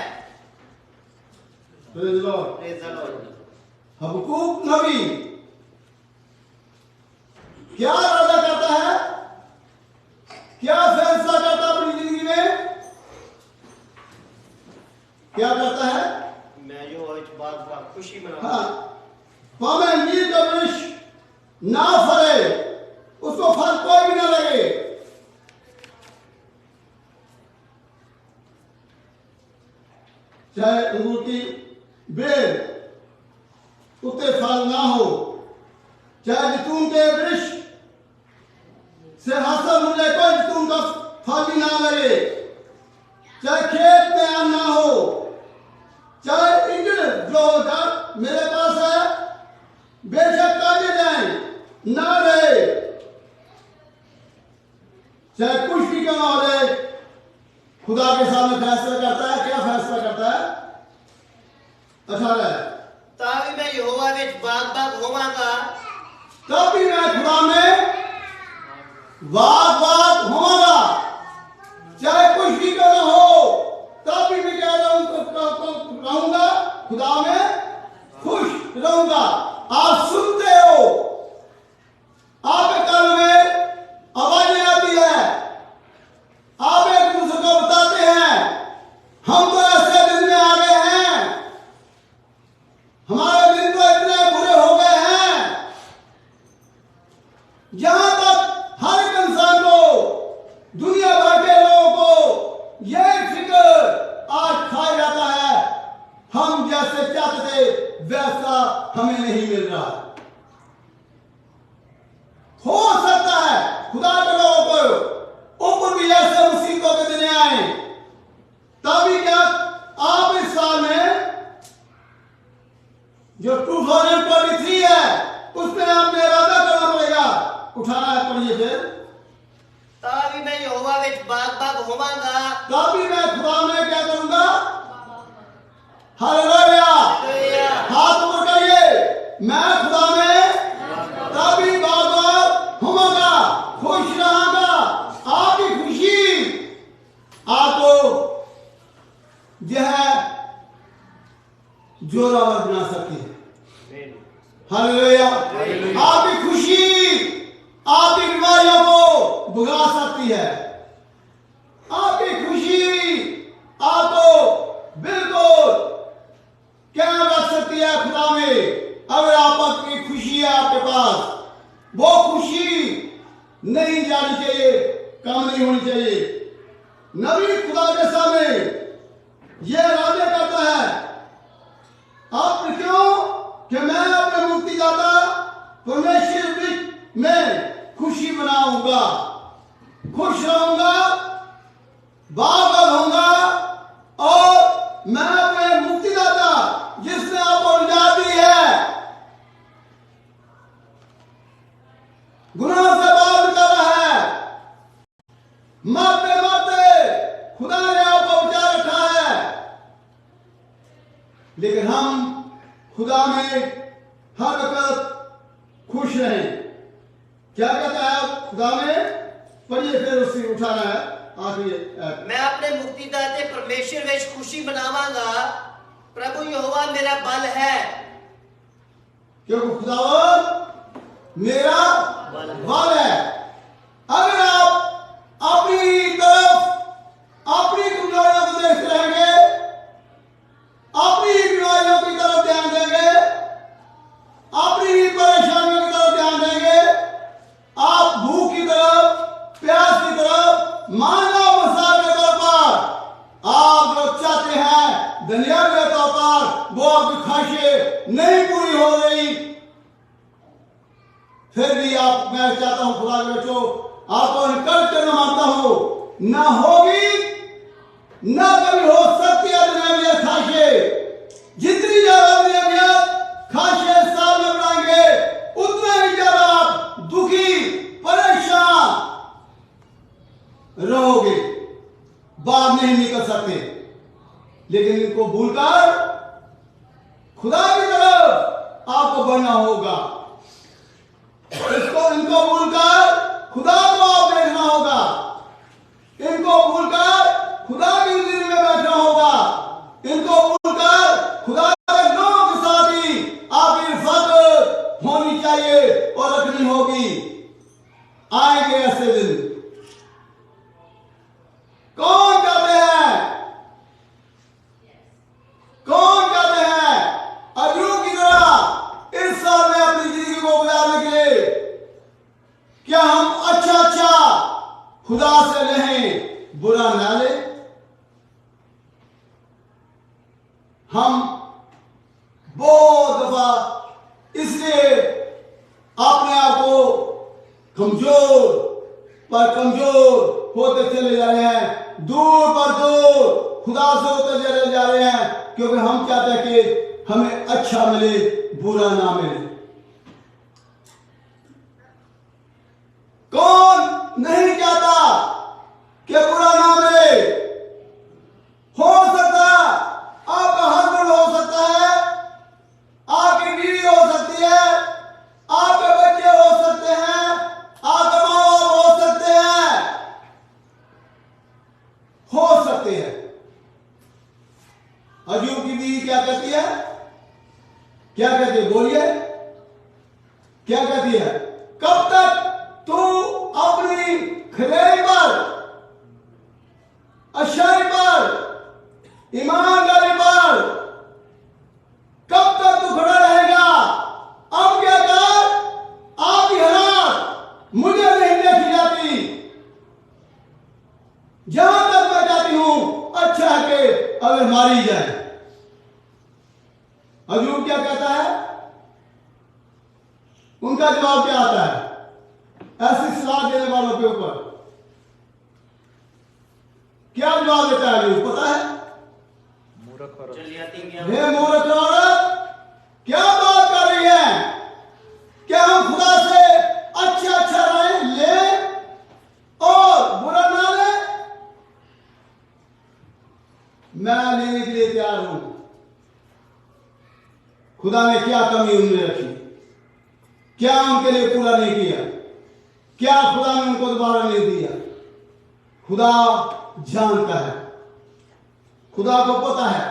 Praise the Lord. Praise the Lord. Habakkuk नबी क्या इरादा करता है, क्या फैसला करता है अपनी जिंदगी में, क्या करता है? मैं जो आज बाग खुशी मनाऊंगा। हाँ, भावे नील का वृक्ष ना फले, उसको फल कोई भी ना लगे, चाहे अंगूर की बेल उत्ते फल ना हो, चाहे जैतून के वृक्ष से हासिल हो जाए कोई जैतून का फल भी ना लगे, चाहे खेत में अन्न ना हो, चाहे इंजन जो मेरे पास है बेशक काटे जाए ना रहे, चाहे कुछ भी क्यों ना हो रहे, खुदा के सामने फैसला करता है। क्या फैसला करता है? 18 ताकि मैं यहोवा विच बाग होवांगा, तभी मैं खुदा में बाग होवांगा, चाहे कुछ भी क्यों ना हो, तभी मैं क्या रहूंगा, खुदा में खुश रहूंगा। आप सुनते हो, आपके कान में आवाजें आती है, आप एक दूसरे को बताते हैं हम तो ऐसे दिन में आ गए हैं, हमारे दिन तो इतने बुरे हो गए हैं, जहां तक हर एक इंसान को, दुनिया भर के लोगों को यह फिक्र आज खाया जाता है, हम जैसे चाहते थे वैसा हमें नहीं मिल रहा। हो सकता है खुदा के लोगों को ऊपर भी ऐसे मुसीबतों के दिन आए, तभी क्या आप इस साल में जो 2023 है उसमें आपने इरादा करना पड़ेगा, उठाना है। पढ़िए फिर, ताकि मैं यहोवा विच बाग होवांगा, तभी मैं खुदा में क्या करूंगा, हालेलुया, हाथ ऊपर करिए, मैं खुदा में तभी बाग होऊंगा, खुश रहूंगा। आपकी खुशी आपको जो है जोरावर बना सकती है। हालेलुया। आपकी खुशी आपकी बीमारियों को भगा सकती है, आपकी खुशी आपको बिल्कुल क्या रख सकती है खुदा में। अगर आपकी खुशी है आपके पास, वो खुशी नहीं जानी चाहिए, कम नहीं होनी चाहिए। नबी खुदा के सामने ये इरादे करता है, आप क्यों कि मैं अपने मुक्तिदाता परमेश्वर में खुशी मनाऊंगा, खुश रहूंगा, बागल होऊंगा और मैं अपने मुक्तिदाता जिसने आपको निजात दी है, गुनाह से बाहर निकाला है, मरते मरते खुदा ने आपको बचा रखा है, लेकिन हम खुदा में हर वक्त खुश रहें। क्या कहता है खुदा में? पढ़िए, फिर उससे उठाना है आखिरी। मैं अपने मुक्तिदाते परमेश्वर में खुशी मनावांगा, प्रभु यहोवा मेरा बल है। क्योंकि खुदावन मेरा बल है। अगर आप अपनी तरफ अपनी कमजोरियों को देखते रहेंगे, अपनी बीमारियों की तरफ ध्यान देंगे, अपनी परेशानियों की तरफ ध्यान देंगे, आप भूख की तरफ, प्यास की तरफ, मानव मसाल के तौर पर आप जो चाहते हैं दुनिया के तौर पर वो आपकी ख्वाहिशें नहीं पूरी हो रही, फिर भी आप, मैं चाहता हूं खुदा के बच्चों, आपको निकल करना मानता हूं, ना होगी ना कभी हो सकती है दुनिया में ख्वाहिशें। जितनी ज्यादा दुनिया में ख्वाहिशें सामने बढ़ाएंगे उतना ही ज्यादा आप दुखी परेशान रहोगे, बाहर नहीं निकल सकते। लेकिन इनको भूलकर खुदा की तरफ आपको बढ़ना होगा, इनको भूलकर खुदा को आप देखना होगा, इनको भूलकर खुदा की जिंदगी में बैठना होगा, इनको भूलकर खुदा के लोगों के साथ ही आपकी इज्जत होनी चाहिए और रखनी होगी। आएंगे ऐसे दिन। कौन कहते हैं, कौन कहते हैं अय्यूब की तरह इस साल में अपनी जिंदगी को गुजारने के लिए क्या हम अच्छा खुदा से रहें, बुरा ना ले? हम बहुत दफा इसलिए अपने आप को कमजोर पर कमजोर होते चले जा रहे हैं, दूर पर दूर खुदा से होते चले जा रहे हैं, क्योंकि हम चाहते हैं कि हमें अच्छा मिले, बुरा ना मिले। कौन नहीं चाहता कि बुरा ना मिले? हो सकता आपका हस्बैंड हो सकता है, आपकी बीवी हो सकती है, आपके बच्चे हो सकते हैं, आपके माँ बाप हो सकते हैं, हो सकते हैं। अय्यूब की बीवी क्या कहती है? क्या कहती है? बोलिए, क्या कहती है? कब तक तू अपनी खिलेरी पर, अच्छाई पर, ईमानदारी पर कब तक तू खड़ा रहेगा? अब क्या कर, आपकी हालात मुझे नहीं देखी जाती, जहां तक मैं जाती हूं अच्छा है कि अगर मारी जाए। अय्यूब क्या कहता है? उनका जवाब क्या आता है ऐसी सलाह देने वालों के ऊपर? क्या जवाब देता है अय्यूब, पता है? हे मूर्ख औरत, क्या बात कर रही है? क्या हम खुदा से अच्छा ले और बुरा ना ले? मैं लेने के लिए तैयार हूं। खुदा ने क्या कमी उनमें रखी, क्या उनके लिए पूरा नहीं किया, क्या खुदा ने उनको दोबारा नहीं दिया? खुदा जानता है, खुदा को पता है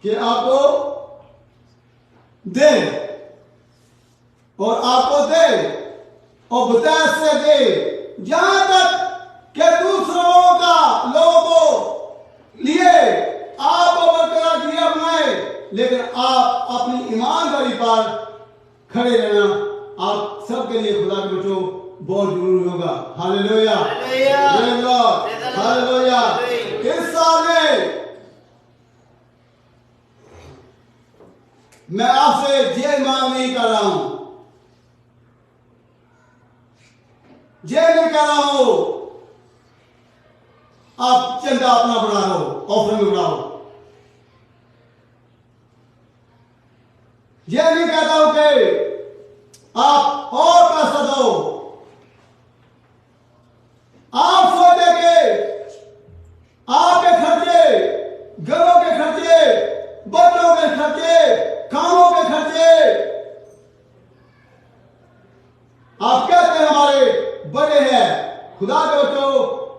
कि आपको दे और आपको दे और बताए से दे, जहां तक कि दूसरों लोगों को लिए आपको बरकरार दिया बनाए, लेकिन आप अपनी ईमानदारी पर खड़े रहना आप सबके लिए खुदा के बच्चों बहुत जरूरी होगा। Hallelujah, hallelujah. इस साल में मैं आपसे जेल मांग नहीं कर रहा हूं, ये नहीं कह रहा हूं आप चंदा अपना बढ़ा लो, ऑफरिंग बढ़ाओ। ये नहीं कहता हूं कि आप और पैसा दो। आप सोचे कि आपके खर्चे, घरों के खर्चे, बच्चों के खर्चे, कामों के खर्चे, आप कहते हैं हमारे बड़े हैं, खुदा के बच्चों,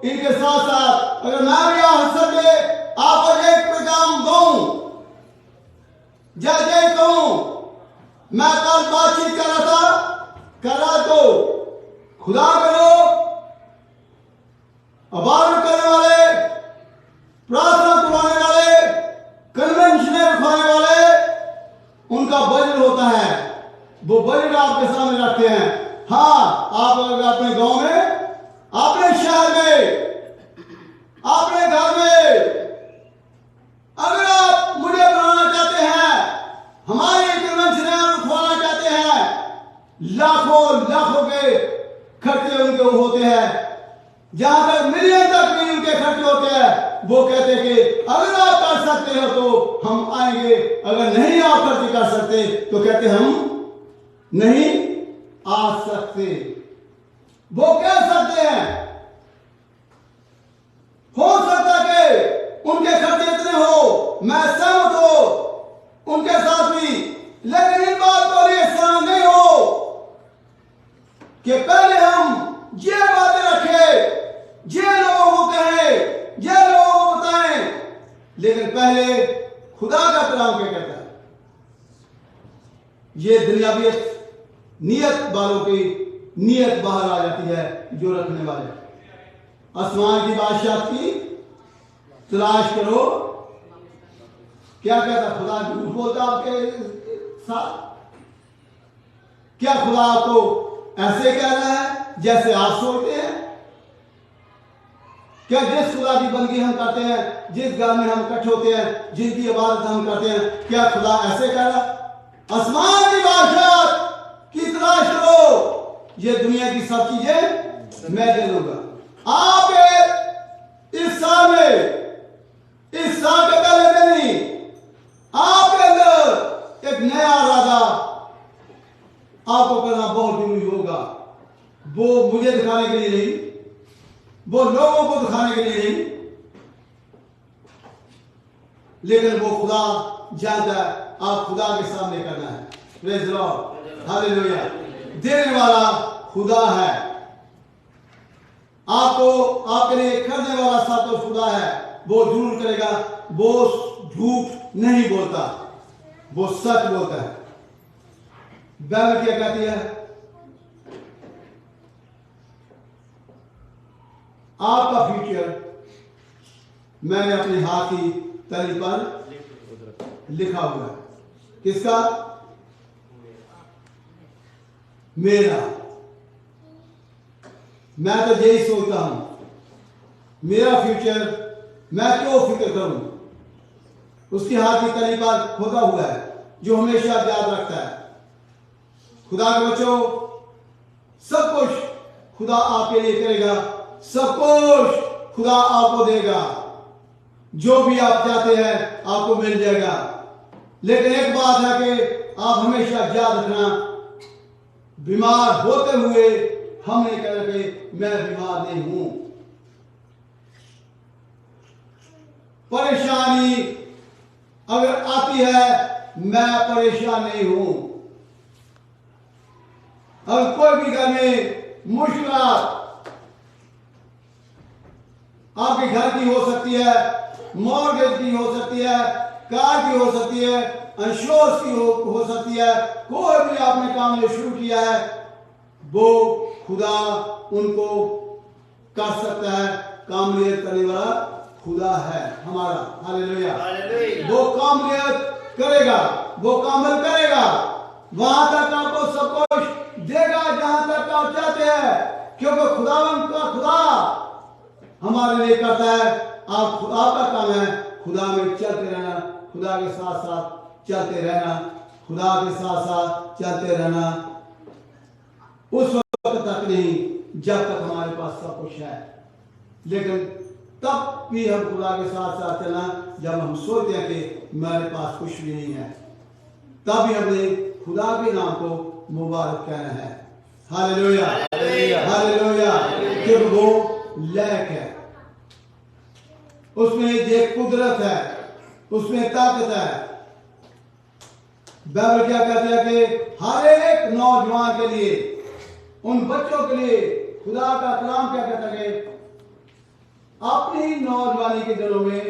इनके साथ साथ अगर मैं भी आज संडे आपको एक पैगाम दूं, जैसे कहूं, मैं कल बातचीत कर रहा तो खुदा करो, अबार करने वाले, प्रार्थना करवाने वाले, कन्वेंशन रखवाने वाले, उनका बजट होता है, वो बजट आपके सामने रखते हैं। हाँ, आप अगर अपने गांव में, अपने शहर में, अपने घर में अगर आप मुझे बनाना चाहते हैं, हमारे कन्वेंशन रखवाना चाहते हैं, लाखों लाखों के खर्चे उनके होते हैं, जहां तक मिलियन तक भी उनके खर्चे होते हैं। वो कहते हैं कि अगर आप कर सकते हो तो हम आएंगे, अगर नहीं आप खर्च कर सकते तो कहते हम नहीं आ सकते। वो कह सकते हैं, हो सकता कि उनके खर्चे इतने हो, मैं सहमत हो उनके साथ भी, लेकिन इन बात को लिए सहमत नहीं हो कि पहले हम ये बातें रखें, ये लोगों को कहें, ये लोगों को बताएं, लेकिन पहले खुदा का कलाम क्या कहता है। ये दुनियावी नियत वालों की नियत बाहर आ जाती है, जो रखने वाले आसमान की बादशाह की तलाश करो। क्या कहता खुदा? झूठ बोलता आपके साथ? क्या खुदा आपको ऐसे कह रहा है जैसे आप सोचते हैं? क्या जिस खुदा की बंदगी हम करते हैं, जिस घर में हम इकट्ठे होते हैं, जिनकी इबादत हम करते हैं, क्या खुदा ऐसे कह रहा? आसमान की बादशाह की तलाश करो, ये दुनिया की सब चीजें मैं दे दूंगा। आप इस साल में, इस साल के पहले दिन ही आपके अंदर एक नया इरादा आपको करना बहुत जरूरी होगा। वो मुझे दिखाने के लिए नहीं, वो लोगों को दिखाने के लिए नहीं, लेकिन वो खुदा जानता है आप खुदा के सामने करना है। Praise the Lord, hallelujah. देने वाला खुदा है, आपको आपके लिए करने वाला सब तो खुदा है। वो जरूर करेगा, वो झूठ नहीं बोलता, वो सच बोलता है। बाइबल क्या कहती है? आपका फ्यूचर मैंने अपने हाथ की तली पर लिखा हुआ है। किसका? मेरा। मैं तो यही सोचता हूं, मेरा फ्यूचर मैं क्यों फिक्र करूं? उसकी हाथ की तली पर खुदा हुआ है, जो हमेशा याद रखता है। खुदा के बच्चों, सब कुछ खुदा आपके लिए करेगा, सब कुछ खुदा आपको देगा, जो भी आप चाहते हैं आपको मिल जाएगा। लेकिन एक बात है कि आप हमेशा याद रखना, बीमार होते हुए हम नहीं कह रहे कि मैं बीमार नहीं हूं। परेशानी अगर आती है, मैं परेशान नहीं हूं। अगर कोई भी घर में मुश्किल आपके घर की हो सकती है, मॉर्गेज की हो सकती है, कार की हो सकती है, इंश्योरेंस की हो सकती है, कोई भी आपने काम जो शुरू किया है, वो खुदा उनको कर सकता है। कामयाब करने वाला खुदा है हमारा। हालेलुया। वो कामयाब करेगा, वो कामल करेगा, वहां तक आपको सब कुछ देगा जहां तक आप चाहते हैं, क्योंकि खुदावन का खुदा हमारे लिए करता है। आप खुदा का काम है खुदा में चलते रहना, खुदा के साथ साथ चलते रहना, खुदा के साथ साथ चलते रहना। उस वक्त तक नहीं जब तक हमारे पास सब कुछ है। लेकिन तब भी हम खुदा के साथ साथ चलना जब हम सोचते हैं कि मेरे पास कुछ भी नहीं है, तब भी हमने खुदा के नाम को मुबारक कहना है। Hallelujah, hallelujah. जब वो लैक है, उसमें ये कुदरत है, उसमें ताकत है। बाइबल क्या कहती है कि हर एक नौजवान के लिए, उन बच्चों के लिए खुदा का कलाम क्या कहता है कि अपनी नौजवानी के दिनों में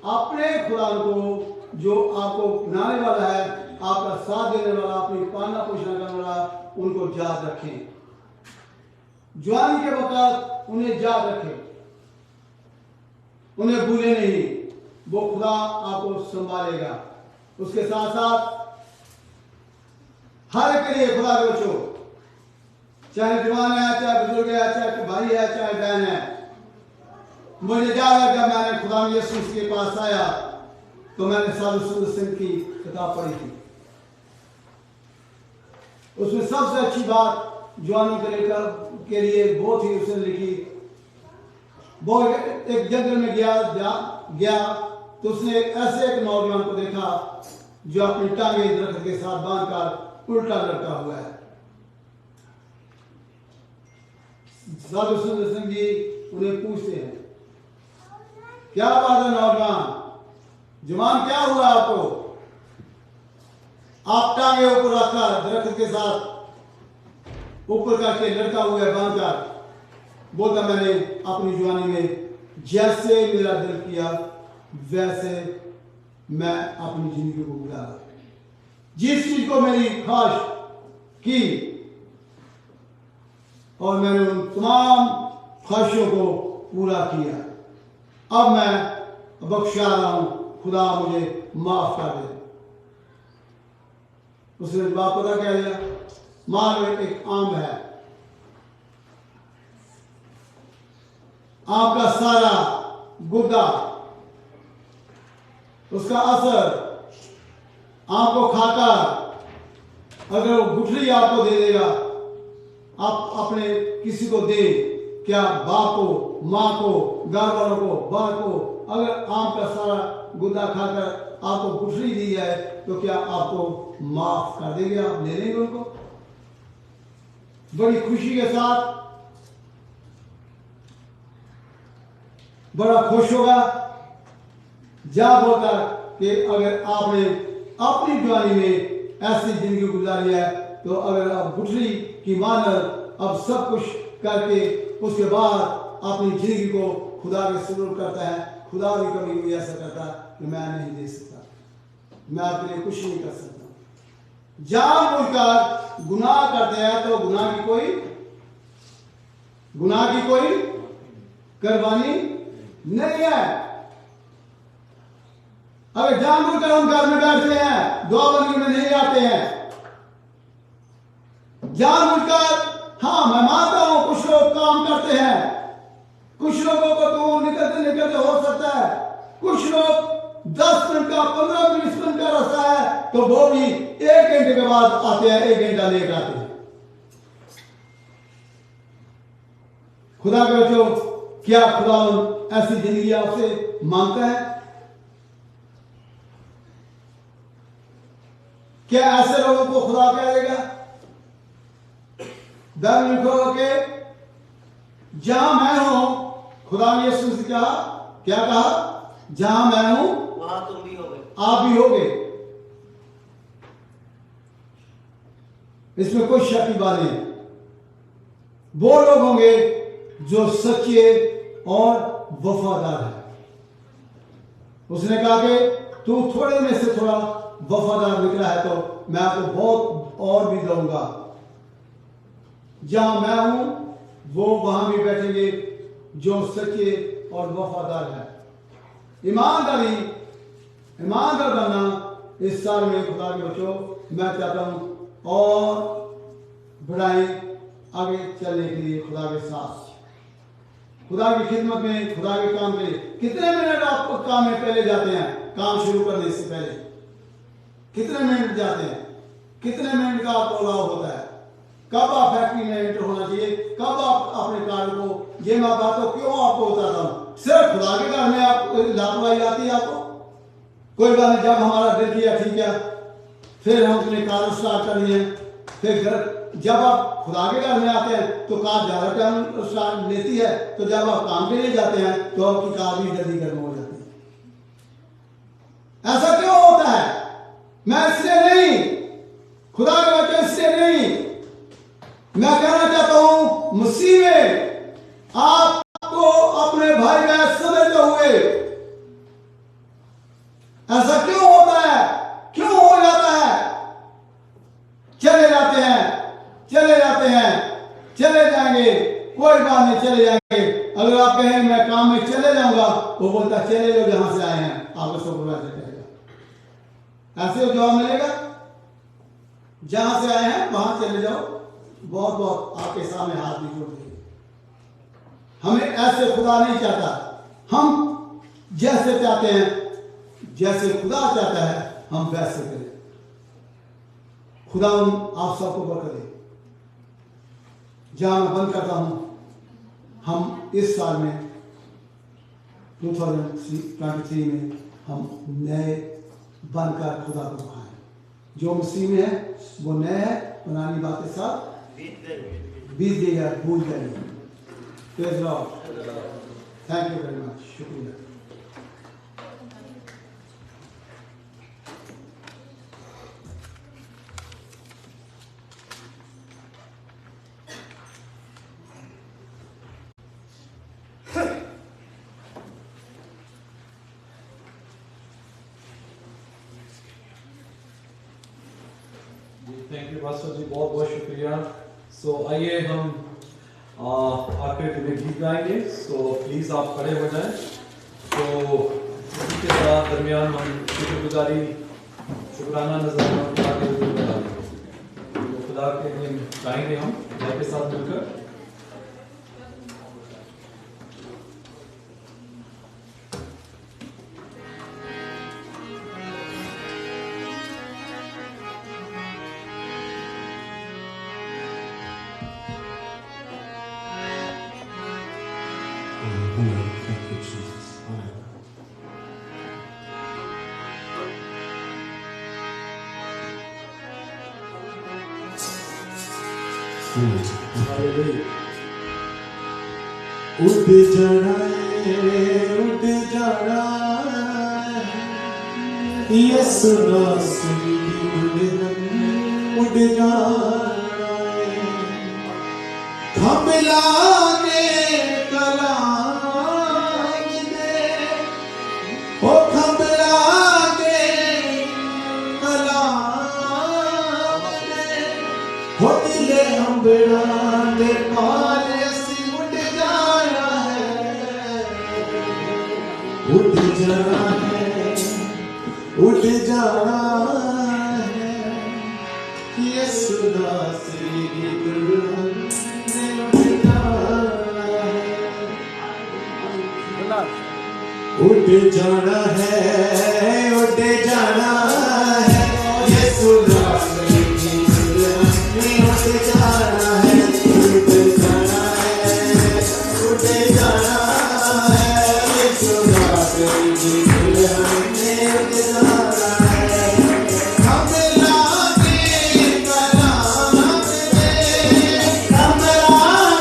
अपने खुदा को, जो आपको बनाने वाला है, आपका साथ देने वाला, अपनी पालना पोषण करने वाला, उनको याद रखें। जवानी के वक्त उन्हें याद रखें, उन्हें भूले नहीं। वो खुदा आपको संभालेगा। उसके साथ साथ हर एक के लिए खुदा के बच्चों, चाहे जवान है, चाहे बुजुर्ग है, चाहे भाई है, चाहे बहन है। मुझे याद है जब मैंने खुदा यीशु के पास आया तो मैंने साधु सुंदर सिंह की किताब पढ़ी थी। उसमें सबसे अच्छी बात जवानों के लिए वो थी, उसने लिखी। वो एक जंगल में गया तो उसने ऐसे एक नौजवान को देखा जो अपनी टांगे दरख्त के साथ बांधकर उल्टा लटका हुआ है। साधु सुंदर सिंह जी उन्हें पूछते हैं, क्या बात है नौजवान, जवान क्या हुआ आपको? आप टांगे ऊपर रखकर दरख्त के साथ ऊपर करके लटका हुआ है बांधकर। बोलता मैंने अपनी जवानी में जैसे मेरा दिल किया वैसे मैं अपनी जिंदगी को गुजारा। जिस चीज को मेरी ख्वाहिश की और मैंने उन तमाम ख्वाहिशों को पूरा किया। अब मैं बख्शा रहा हूं, खुदा मुझे माफ कर दे। उसने जवाब पता क्या दिया? मान लो एक आम है, आम का सारा गुद्दा, उसका असर आम को खाकर अगर वो गुठली आपको दे देगा, आप अपने किसी को दे, क्या बाप को, माँ को, घर वालों को, बाप को, अगर आम का सारा गुद्दा खाकर आपको गुठली दी जाए तो क्या आपको माफ कर देंगे? आप ले लेंगे उनको बड़ी खुशी के साथ, बड़ा खुश होगा। जा बोलता कि अगर आपने अपनी जवानी में ऐसी जिंदगी गुजारी है तो अगर आप गुठली की मानर अब सब कुछ करके उसके बाद अपनी जिंदगी को खुदा के सुपुर्द करता है, खुदा भी कभी भी ऐसा करता कि मैं नहीं दे सकता, मैं आपके लिए कुछ नहीं कर सकता। जानबूझकर गुनाह करते हैं तो गुनाह की कोई कुर्बानी नहीं है। अगर जानबूझकर हम घर में बैठते हैं, दुआ बंदी में नहीं आते हैं, जानबूझकर, हाँ मैं मानता हूं कुछ लोग काम करते हैं, कुछ लोगों को तो निकलते हो सकता है, कुछ लोग 10 मिनट का 15-20 मिनट का रास्ता है तो वो भी 1 घंटे के बाद आते हैं, 1 घंटा लेट आते हैं। खुदा के बच्चों, क्या खुदा ऐसी जिंदगी आपसे मांगता है? क्या ऐसे लोगों को खुदा कह देगा? बाइबल में लिखा कि जहां मैं हूं, खुदा ने यीशु से कहा, क्या कहा? जहां मैं हूं वहां तुम भी होगे, आप भी होगे। इसमें कोई शक की बात नहीं। वो लोग होंगे जो सच्चे और वफादार है। उसने कहा कि तू थोड़े में से थोड़ा वफादार निकला है तो मैं आपको बहुत और भी दूंगा। जहां मैं हूं वो वहां भी बैठेंगे जो सच्चे और वफादार है। ईमानदार बनना इस साल में खुदा के बच्चों मैं चाहता हूं और बढ़ाएं आगे चलने के लिए खुदा के साथ, खुदा की खिदमत में, खुदा के काम के लिए। कितने मिनट आप काम में पहले जाते हैं? काम शुरू करने से पहले कितने मिनट जाते हैं? कितने मिनट का आपको लाभ होता है? कब आप फैक्ट्री में एंटर होना चाहिए, कब आप अपने कार्य को, ये मैं बातों क्यों आपको बताता हूँ। सिर्फ खुदा के घर में आप लापरवाही आती है आपको, कोई बात नहीं। जब हमारा दिल किया ठीक है, फिर हम अपने कार्य स्टार्ट करेंगे। फिर घर जब आप खुदा के घर में आते हैं तो कार ज़्यादा टाइम स्टार्ट लेती है, तो जब आप काम के लिए जाते हैं तो आपकी कार भी जल्दी गर्म हो जाती है। ऐसा क्यों होता है? मैं इसलिए नहीं, खुदा के बच्चे इसलिए नहीं, मैं कहना चाहता हूं मसीह में आपको अपने भाई बहन समझते हुए ऐसा क्यों होता है, क्यों हो जाता है? चले जाते हैं, चले जाते हैं, चले जाएंगे, कोई बात नहीं, चले जाएंगे। अगर आप कहें मैं काम में चले जाऊंगा, वो बोलता चले जाओ जहां से आए हैं, आपको सुपरवाइजर कहेगा। ऐसे जवाब मिलेगा, जहां से आए हैं वहां चले जाओ। बहुत बहुत आपके सामने हाथ भी जोड़ देंगे। हमें ऐसे खुदा नहीं चाहता, हम जैसे चाहते हैं, जैसे खुदा चाहता है हम वैसे करें। खुदा आप सबको बरकत दे। जहां मैं बंद करता हूं, हम इस साल में 2023 में हम नए बनकर खुदा को खाएं। जो मसीह में है वो नए है, पुरानी बातें सब बीत गई है, भूल गई। Praise Lord, thank you very much, शुक्रिया। थैंक यू पास्टर जी, बहुत बहुत शुक्रिया। सो आइए हम आखिर में गीत गाएंगे। सो प्लीज़ आप खड़े हो जाएं। तो इसी के साथ दरमियान हम शुक्रगुजारी, शुक्राना नजर खुदा के हुजूर में डालेंगे। तो खुदा के लिए गाएंगे हम खुदा के साथ मिलकर। उड़ जाना है, उड़ जाना है, यीशु नासरी उड़ जाना है। थमला के कलाम दे, ओ थमला के कलाम दे, हो दिले अंबड़ा दे पार असी उड़ जाना है, उड़ जाना है, उड़ जाना है। यीशु नासरी की दुल्हन ने उड़ जाना है, उड़ जाना है, उड़ जाना है। यीशु नासरी की दुल्हन ने उड़ जाना है, उड़ जाना है, उड़ जाना है। यीशु नासरी की दुल्हन ने उड़ जाना है। थमला के कलाम दे, थमला के कलाम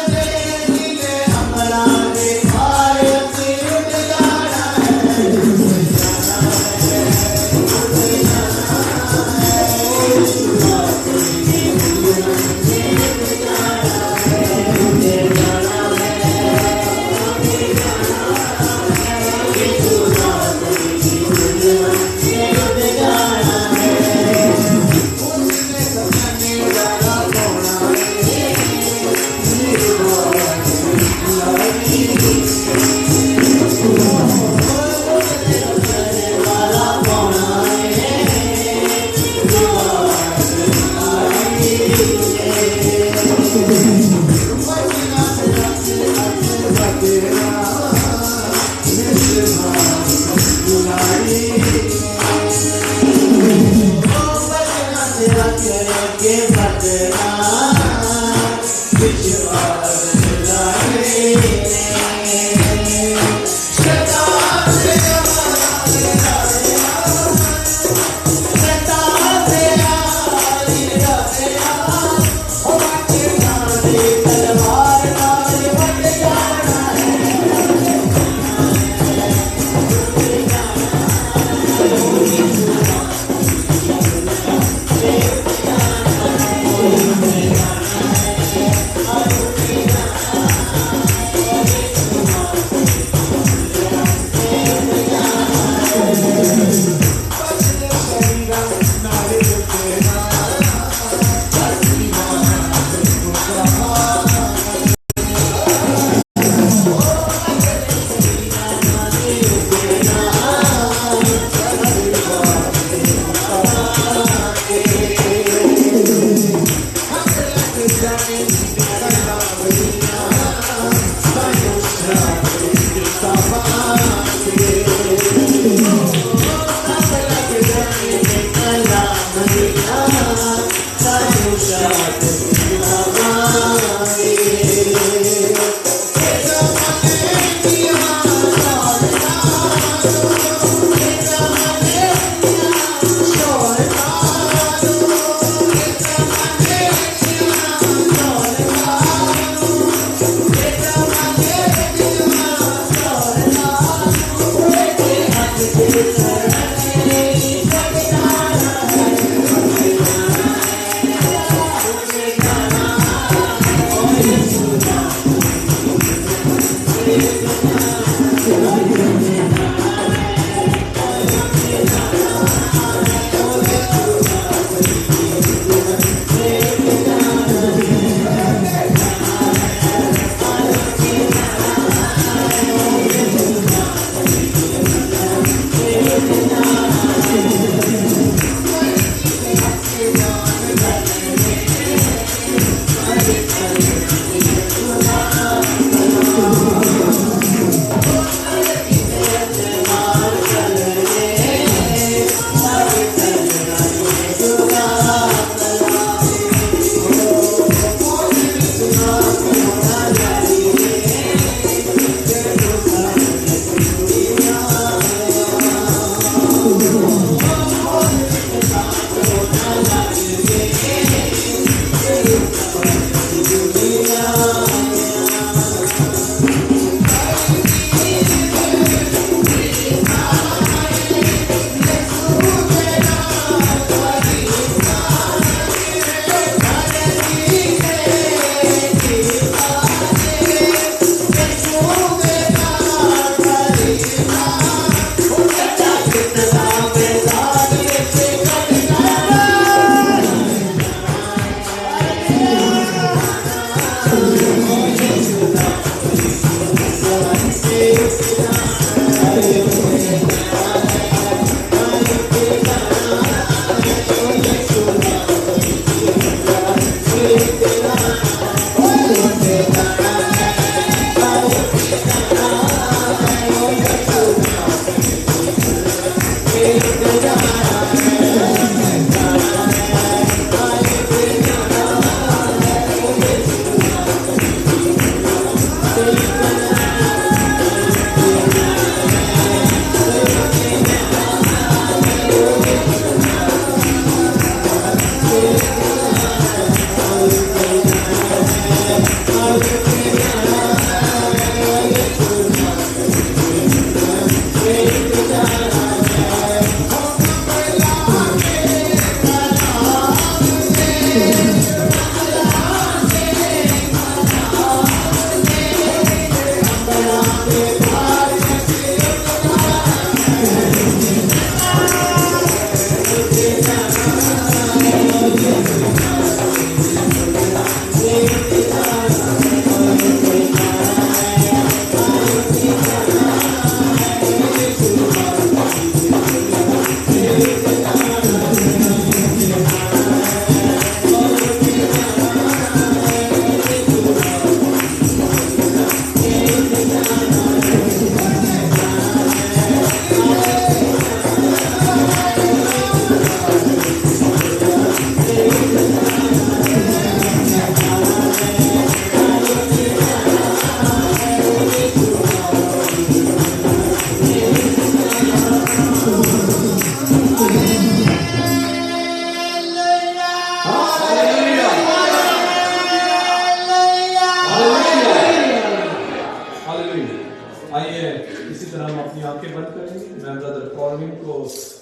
दे, दिले हमरा दे पार असी उड़ जाना है, उड़ जाना है, उड़ जाना है। यीशु नासरी की दुल्हन ने उड़ जाना है, उड़ जाना है, उड़ जाना है। यीशु नासरी की दुल्हन ने उड़ जाना है। उसने सपने उड़ाना पाना है, वाला पाना है।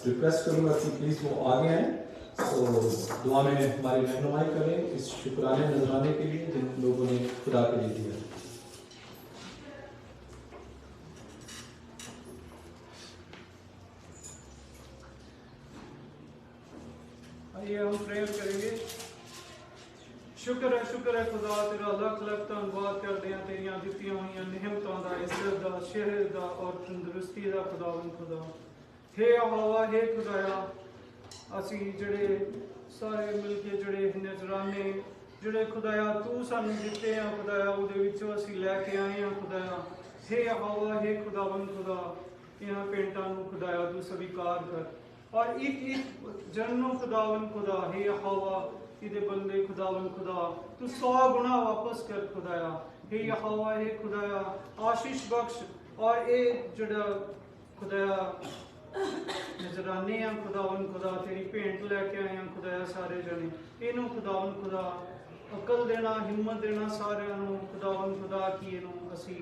रिक्वेस्ट करूंगा कि प्लीज वो आगे आए तो दुआ में हमारी रहनुमाई करें इस शुक्राने नजराने के लिए जिन लोगों ने खुदा के लिए दिया। आइए हम प्रेयर करेंगे। शुक्र है खुदा तेरा लख लख धन्नवाद करते हैं तेरिया दित्तियां हुई निहमतां दा, इज्जत दा, शहर दा और तंदुरुस्ती दा खुदावन खुदा। हे हवा हे खुदाया असी जड़े सारे मिलके जड़े नजराने जड़े खुदाया तू सानू दिते हैं खुदाया उहदे विचों असी लैके आए हैं खुदाया। हे हवा हे खुदावन खुदा इन्हां पेंटां नू खुदाया तू स्वीकार कर और एक जन्नों खुदावन खुदा। हे हवा इहदे बंदे खुदावन खुदा तू 100 गुना वापस कर खुदाया। हे हवा हे खुदाया आशीष बख्श और ए जड़ा खुदाया नजराने हैं खुदावन खुदा तेरी भेंट लैके आए हैं खुदाया सारे जने इनू खुदावन खुदा अकल देना हिम्मत देना सारे खुदावन खुदा की इनू असी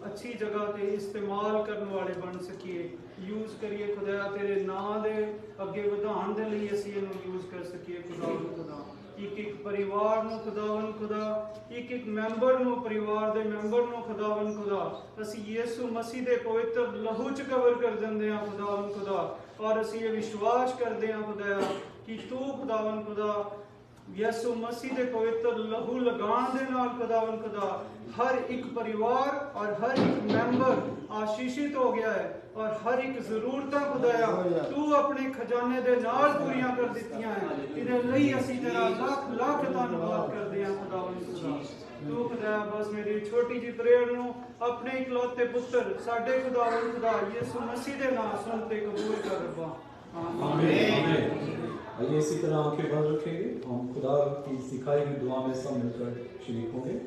अच्छी जगह ते इस्तेमाल करने वाले बन सकिए यूज करिए खुदाया तेरे नां दे अगे वधाण दे लई असी इनू यूज कर सकिए खुदावन खुदा। ਇੱਕ ਇੱਕ ਪਰਿਵਾਰ ਨੂੰ ਖੁਦਾਵੰਦ ਖੁਦਾ, ਇੱਕ ਇੱਕ ਮੈਂਬਰ ਨੂੰ, ਪਰਿਵਾਰ ਦੇ ਮੈਂਬਰ ਨੂੰ ਖੁਦਾਵੰਦ ਖੁਦਾ ਅਸੀਂ ਯਿਸੂ ਮਸੀਹ ਦੇ ਪਵਿੱਤਰ ਲਹੂ ਚ ਕਵਰ ਕਰ ਦਿੰਦੇ ਹਾਂ ਖੁਦਾਵੰਦ ਖੁਦਾ। ਔਰ ਅਸੀਂ ਇਹ ਵਿਸ਼ਵਾਸ ਕਰਦੇ ਹਾਂ ਖੁਦਾਇਆ ਕਿ ਤੂੰ ਖੁਦਾਵੰਦ ਖੁਦਾ ਯਿਸੂ ਮਸੀਹ ਦੇ ਪਵਿੱਤਰ ਲਹੂ ਲਗਾਉਣ ਦੇ ਨਾਲ ਖੁਦਾਵੰਦ ਖੁਦਾ हर एक परिवार और हर एक मेंबर आशीषित हो गया है और हर एक जरूरत खुदाया तू अपने खजाने दे नाल पूरियां कर दित्तियां है। इहदे लई असीं तेरा लाख लाख धन्नवाद करदे हां खुदावंद खुदा। तू खुदाया बस मेरी छोटी जी प्रेयर नूं अपने इकलौते पुत्र साडे खुदावंद खुदा यीशु मसीह दे नाम सुन ते कबूल कर रब्बा, आमीन। आइए इसी तरह आंखें बंद रखेंगे, हम खुदा की सिखाई हुई दुआ में सब मिलकर शरीक होंगे।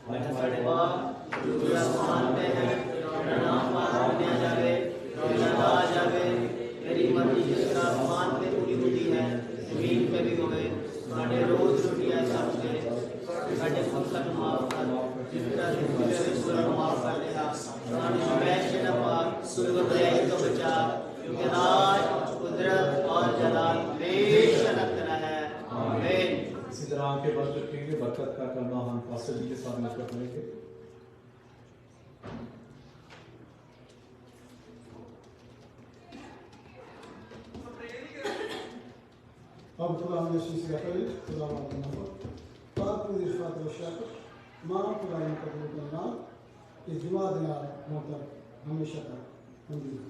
हमारे बाप जो आसमान में है, तेरा नाम पाक किया जावे, तेरा राज आ जावे, तेरी मर्जी जिस तरह आसमान में पूरी होती है जमीन पे भी होवे। हमारे रोज रोटी ऐसा होवे, हमारे फुकट माफ कर जिस तरह से ईश्वर माफ कर देगा। हमारे वैश्य न पाक सुरगदेश को बचा, क्योंकि राज कुदरत और जलाल हमेशा तेरा है, आमीन। इसी तरह आंखें बंद रखेंगे, बरकत का करना हम पास्टर जी के साथ मिलकर करेंगे। अब खुदा हमने शीश का करें खुदा माता नंबर पाक में इरफात रोशा मां खुदा ने कबूल करना इस दुआ देना मतलब हमेशा का आमीन।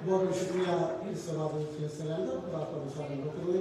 बहुत शुक्रिया इस सवाल के सिलेंडर खुदा का विशाल होते हुए